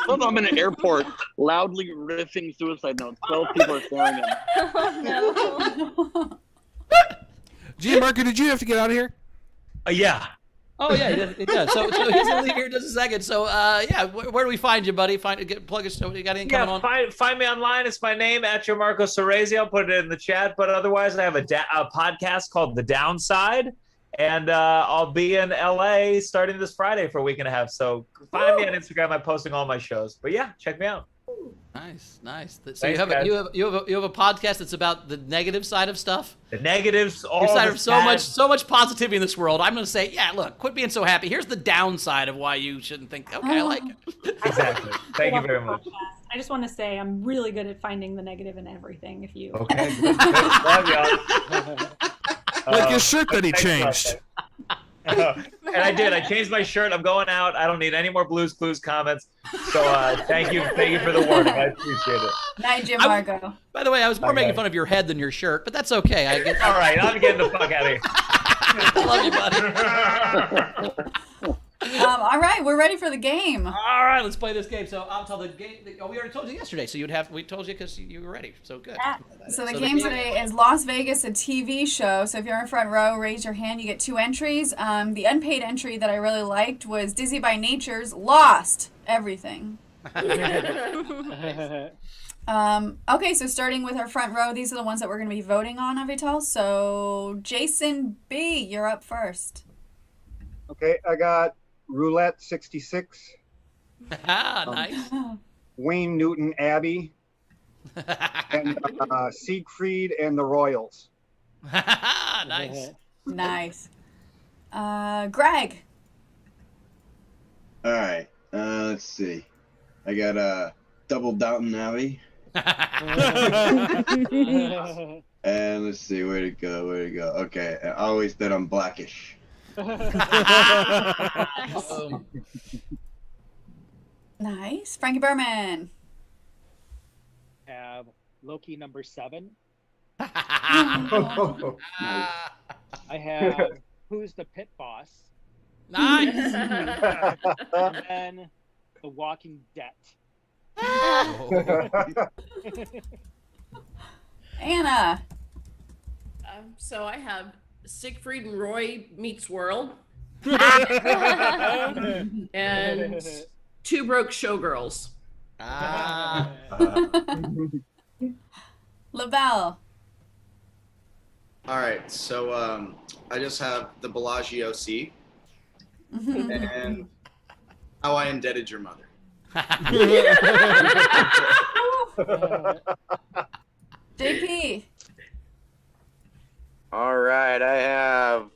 S10: I'm in an airport loudly riffing suicide notes. 12 people are staring at me.
S5: Gianmarco, did you have to get out of here?
S8: Yeah.
S1: Oh, yeah, it does. So he's going to leave here in just a second. So, where do we find you, buddy? Plug us. You got anything coming on?
S8: Find me online. It's my name, at Gianmarco Soresi. I'll put it in the chat. But otherwise, I have a podcast called The Downside. And I'll be in LA starting this Friday for a week and a half. So find me on Instagram. I'm posting all my shows. But yeah, check me out.
S1: Nice. So
S8: Thanks,
S1: you have
S8: guys.
S1: a podcast that's about the negative side of stuff.
S8: The negatives, all
S1: Your side
S8: the
S1: of so
S8: sad-
S1: much positivity in this world. I'm going to say, yeah, look, quit being so happy. Here's the downside of why you shouldn't think. Okay, I like it.
S8: Exactly. Thank you
S12: love
S8: very
S12: the
S8: much.
S12: podcast. I just want to say I'm really good at finding the negative in everything. If you
S8: Okay. Good. Love y'all.
S5: Like his shirt that he
S8: Thanks,
S5: changed.
S8: And I did. I changed my shirt. I'm going out. I don't need any more Blues Clues comments. So thank you for the warning. I appreciate it.
S2: Night, Gianmarco.
S1: By the way, I was more
S8: Bye,
S1: making
S8: guys.
S1: fun of your head than your shirt, but that's okay. I get.
S8: All right, I'm getting the fuck out of here.
S1: I love you, buddy.
S2: All right, we're ready for the game.
S1: All right, let's play this game. So I'll tell the game. We already told you yesterday, so we told you because you were ready. So good.
S2: So the game today is Las Vegas, a TV show. So if you're in front row, raise your hand. You get 2 entries. The unpaid entry that I really liked was Dizzy by Nature's Lost Everything. Okay, so starting with our front row, these are the ones that we're going to be voting on, Avital. So Jason B., you're up first.
S11: Okay, I got Roulette 66,
S1: Nice.
S11: Wayne Newton Abbey, and Siegfried and the Royals.
S1: Nice.
S2: Nice. Greg.
S13: All right. Let's see. I got Double Downton Abbey. And let's see, where'd it go? Okay, I always bet I'm Blackish.
S2: Nice. Frankie Berman.
S14: Have Loki number 7.
S11: Nice.
S14: I have Who's the Pit Boss?
S1: Nice.
S14: And then The Walking Dead.
S2: Anna.
S15: So I have Siegfried and Roy meets World. And Two Broke Showgirls.
S2: LaBelle.
S16: All right, so I just have the Bellagio Sea and How I Indebted Your Mother.
S2: JP.
S17: All right, I have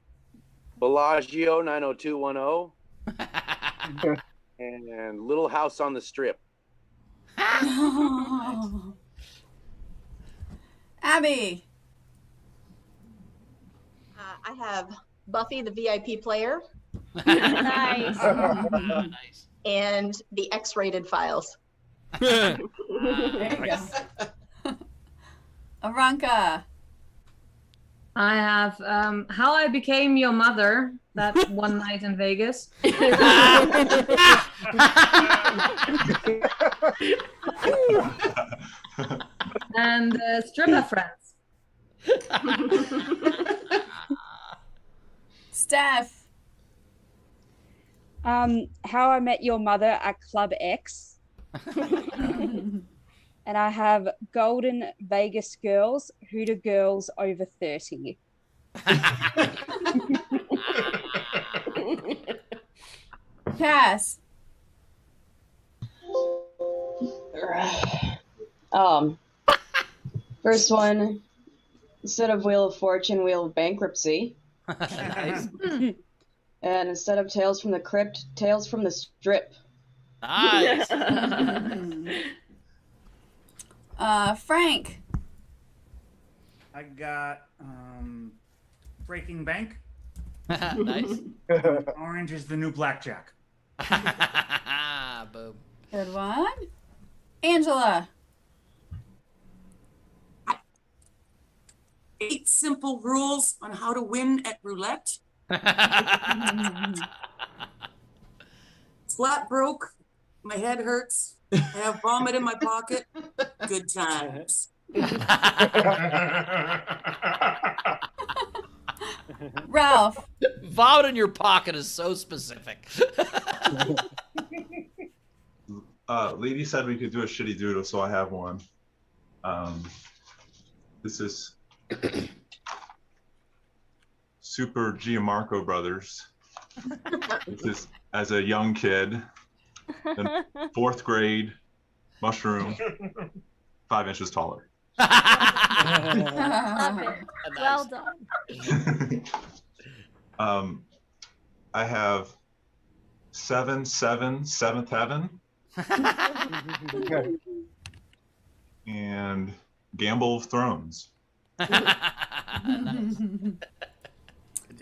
S17: Bellagio 90210 and Little House on the Strip.
S2: Abby.
S18: I have Buffy the VIP player.
S3: Nice.
S1: Nice.
S18: And the X-rated files.
S2: There you go. Aranka.
S19: I have How I Became Your Mother, that one night in Vegas. And Stripper Friends.
S2: Steph.
S4: How I Met Your Mother at Club X. And I have Golden Vegas Girls, Hoota Girls Over 30.
S2: Cass.
S20: First one, instead of Wheel of Fortune, Wheel of Bankruptcy.
S1: Nice.
S20: And instead of Tales from the Crypt, Tales from the Strip.
S1: Nice.
S2: Frank.
S21: I got Breaking Bank.
S1: Nice.
S21: Orange is the New Blackjack.
S1: Boom.
S2: Good one. Angela.
S15: 8 simple rules on how to win at roulette. Flat broke. My head hurts. I have vomit in my pocket. Good times.
S2: Ralph.
S1: Vomit in your pocket is so specific.
S6: Lady said we could do a shitty doodle, so I have one. This is Super Gianmarco Brothers. This is as a young kid, in 4th grade, mushroom, 5 inches taller.
S3: Love it. Well done.
S6: I have 7-7 Seventh Heaven and Gamble of Thrones.
S1: Nice.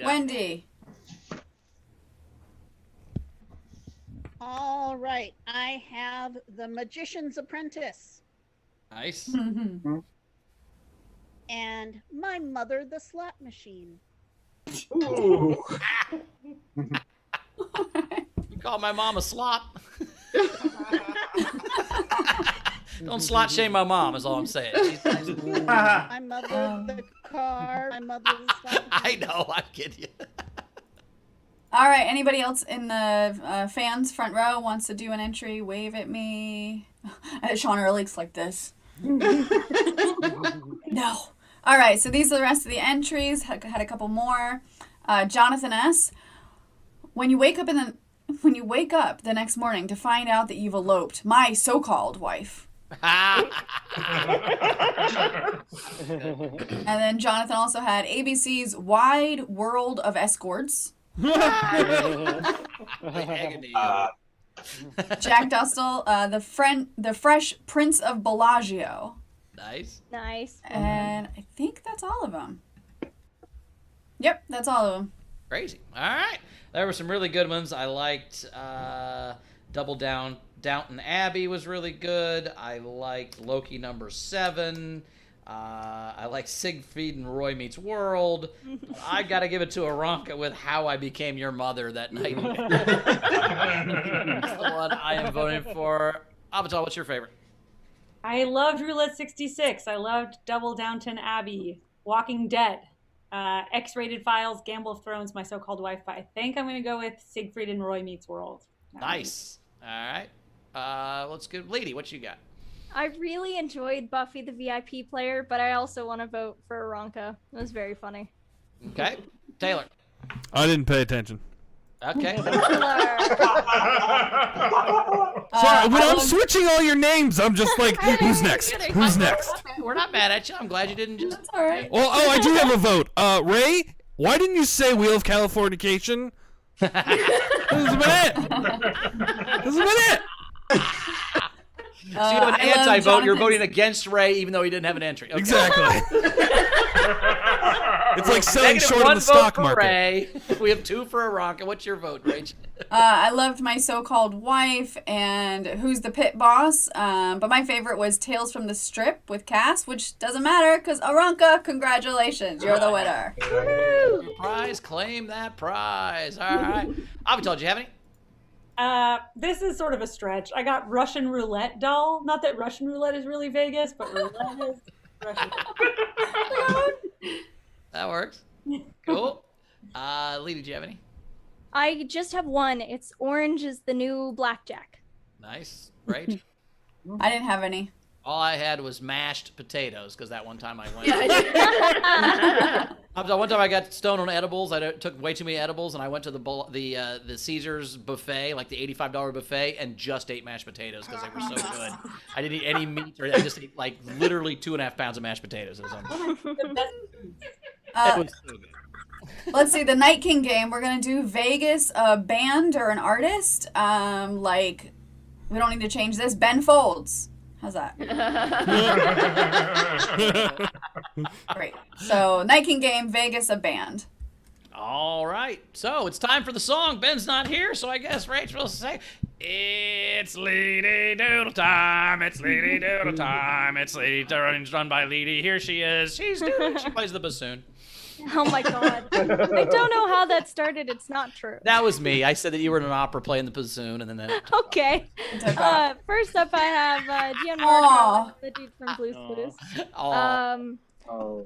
S2: Wendy.
S22: All right, I have The Magician's Apprentice
S1: Nice.
S22: and My Mother the Slot Machine.
S6: Ooh.
S1: You call my mom a slot? Don't slot shame my mom, is all I'm saying.
S22: My mother the car, my mother the slot machine.
S1: I know, I'm kidding you.
S2: All right. Anybody else in the fans front row wants to do an entry? Wave at me. Sean Ehrlich's like this. No. All right. So these are the rest of the entries. Had a couple more. Jonathan S. When you wake up the next morning to find out that you've eloped, my so-called wife. And then Jonathan also had ABC's Wide World of Escorts. Jack Dustle, the Fresh Prince of Bellagio.
S1: Nice.
S3: Nice.
S2: And I think that's all of them. Yep, that's all of them.
S1: Crazy. All right. There were some really good ones. I liked Double Down. Downton Abbey was really good. I liked Loki #7. I like Siegfried and Roy Meets World. I got to give it to Aranka with How I Became Your Mother that night. That's the one I am voting for. Avital, what's your favorite?
S12: I loved Roulette 66. I loved Double Downton Abbey, Walking Dead. X-rated files, Gamble of Thrones, My So-Called Wife. But I think I'm going to go with Siegfried and Roy Meets World.
S1: Nice. All right. Let's go. Lady, what you got?
S3: I really enjoyed Buffy the VIP player, but I also want to vote for Aranka. It was very funny.
S1: Okay. Taylor.
S5: I didn't pay attention.
S1: Okay.
S5: Sorry, when I'm switching all your names, I'm just like, who's next? Who's next?
S1: We're not mad at you. I'm glad you didn't just.
S2: That's all right.
S5: Well, I do have a vote. Ray, why didn't you say Wheel of Californication? This has been it. This has been it.
S1: So you have an anti-vote. You're voting against Ray, even though he didn't have an entry. Okay.
S5: Exactly. It's like selling
S1: Negative
S5: short
S1: one
S5: in the stock
S1: vote for
S5: market.
S1: Ray. We have 2 for Aranka. What's your vote, Rach?
S2: I loved My So-Called Wife and Who's the Pit Boss. But my favorite was Tales from the Strip with Cass, which doesn't matter because Aranka, congratulations, you're the winner.
S1: Prize, claim that prize. All right. Avital, do you have any?
S12: This is sort of a stretch. I got Russian Roulette doll. Not that Russian Roulette is really Vegas, but roulette is Russian.
S1: That works. Cool. Lee, did you have any?
S3: I just have one. It's Orange is the New Blackjack.
S1: Nice. Rach?
S2: I didn't have any.
S1: All I had was mashed potatoes because that one time I went. One time I got stoned on edibles. I took way too many edibles, and I went to the Caesars buffet, like the $85 buffet, and just ate mashed potatoes because they were so good. I didn't eat any meat, or I just ate like literally 2.5 pounds of mashed potatoes. It was unbelievable. It was so good.
S2: Let's see, the Night King game. We're gonna do Vegas, a band or an artist. Like we don't need to change this. Ben Folds. How's that? Great. So Night King game, Vegas, a band.
S1: All right. So it's time for the song. Ben's not here, so I guess Rachel will say, "It's Lady Doodle time. It's Lady Doodle time. It's Lady run by Lady. Here she is. She's doing. She plays the bassoon."
S3: Oh my god. I don't know how that started. It's not true.
S1: That was me. I said that you were in an opera playing the bassoon, and then that.
S3: Okay. First up, I have Gianmarco, the dude from Blue's Clues.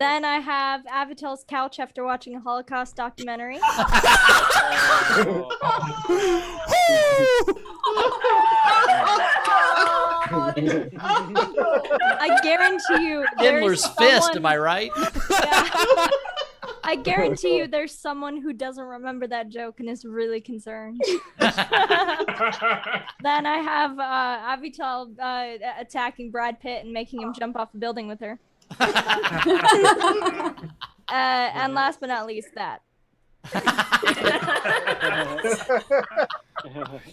S3: Then I have Avital's couch after watching a Holocaust documentary. I guarantee you.
S1: Himmler's fist. Am I right?
S3: Yeah. I guarantee you there's someone who doesn't remember that joke and is really concerned. Then I have Avital attacking Brad Pitt and making him jump off a building with her. And last but not least, that.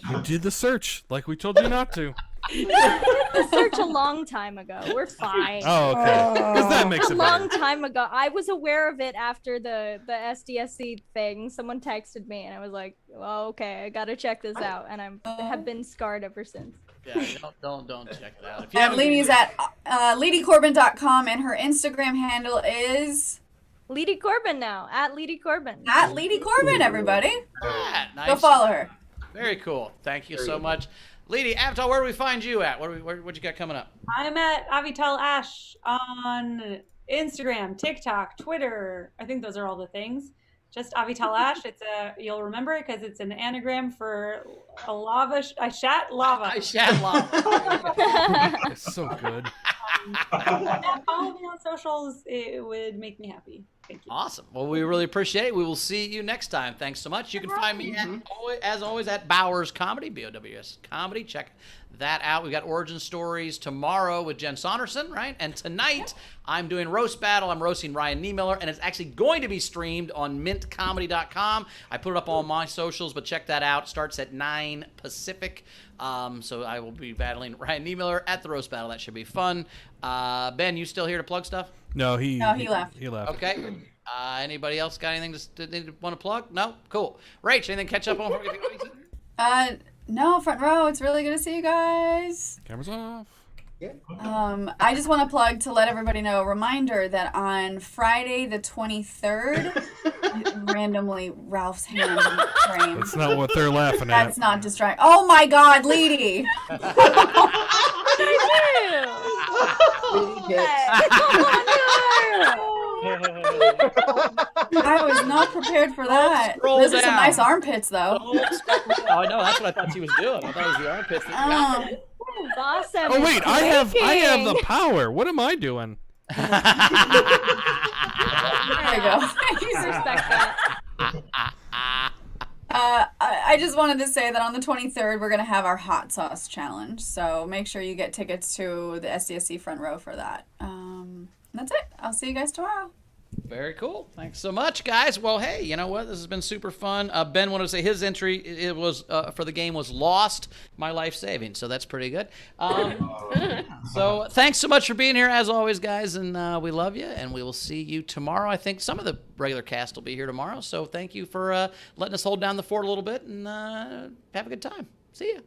S5: You did the search like we told you not to.
S3: The search a long time ago. We're fine.
S5: Oh, okay. Because that makes it
S3: a long time ago. I was aware of it after the SDSC thing. Someone texted me, and I was like, "Well, okay, I gotta check this out." And I have been scarred ever since.
S1: Yeah, don't check it out. If
S2: And Leady's at LeadyCorbin.com, and her Instagram handle is
S3: Leady Corbin now. At Leady Corbin.
S2: At Leady Corbin, everybody.
S1: Nice.
S2: Go follow her.
S1: Very cool. Thank you so much. Lady, Avital, where do we find you at? What you got coming up?
S12: I'm at Avital Ash on Instagram, TikTok, Twitter. I think those are all the things. Just Avital Ash. You'll remember it because it's an anagram for a lava. I shat lava.
S1: I shat lava.
S5: It's so good.
S12: Follow me on socials. It would make me happy. Thank you.
S1: Awesome. Well, we really appreciate it. We will see you next time. Thanks so much. You can find me as always at Bowers Comedy, BOWS Comedy. Check that out. We've got origin stories tomorrow with Jen Saunderson, right? And tonight I'm doing Roast Battle. I'm roasting Ryan Niemiller, and it's actually going to be streamed on mintcomedy.com. I put it up on my socials, but check that out. Starts at 9 Pacific. So I will be battling Ryan Niemiller at the Roast Battle. That should be fun. Ben, you still here to plug stuff?
S5: No, he
S2: left.
S5: He left.
S1: Okay. Anybody else got anything to want to plug? No? Cool. Rach, anything catch up on?
S2: No, front row. It's really good to see you guys.
S5: Cameras off.
S2: I just want to plug to let everybody know, a reminder that on Friday the 23rd, randomly Ralph's hand in the frame.
S5: That's not what they're laughing at.
S2: That's not distracting. Oh my God, Leedy!
S3: What did I do?
S2: I was not prepared for that.
S1: scroll
S2: Those are some
S1: down.
S2: nice armpits, though.
S7: Oh, no, that's what I thought she was doing. I thought it was the armpits. That
S3: Boss
S5: Oh wait, I have the power. What am I doing?
S2: There you go.
S3: Respect that.
S2: I just wanted to say that on the 23rd, we're going to have our hot sauce challenge. So make sure you get tickets to the SDSC front row for that. That's it. I'll see you guys tomorrow.
S1: Very cool. Thanks so much, guys. Well, hey, you know what? This has been super fun. Ben wanted to say his entry it was for the game was Lost, My Life Saving. So that's pretty good. So thanks so much for being here, as always, guys. And we love you. And we will see you tomorrow. I think some of the regular cast will be here tomorrow. So thank you for letting us hold down the fort a little bit and have a good time. See ya.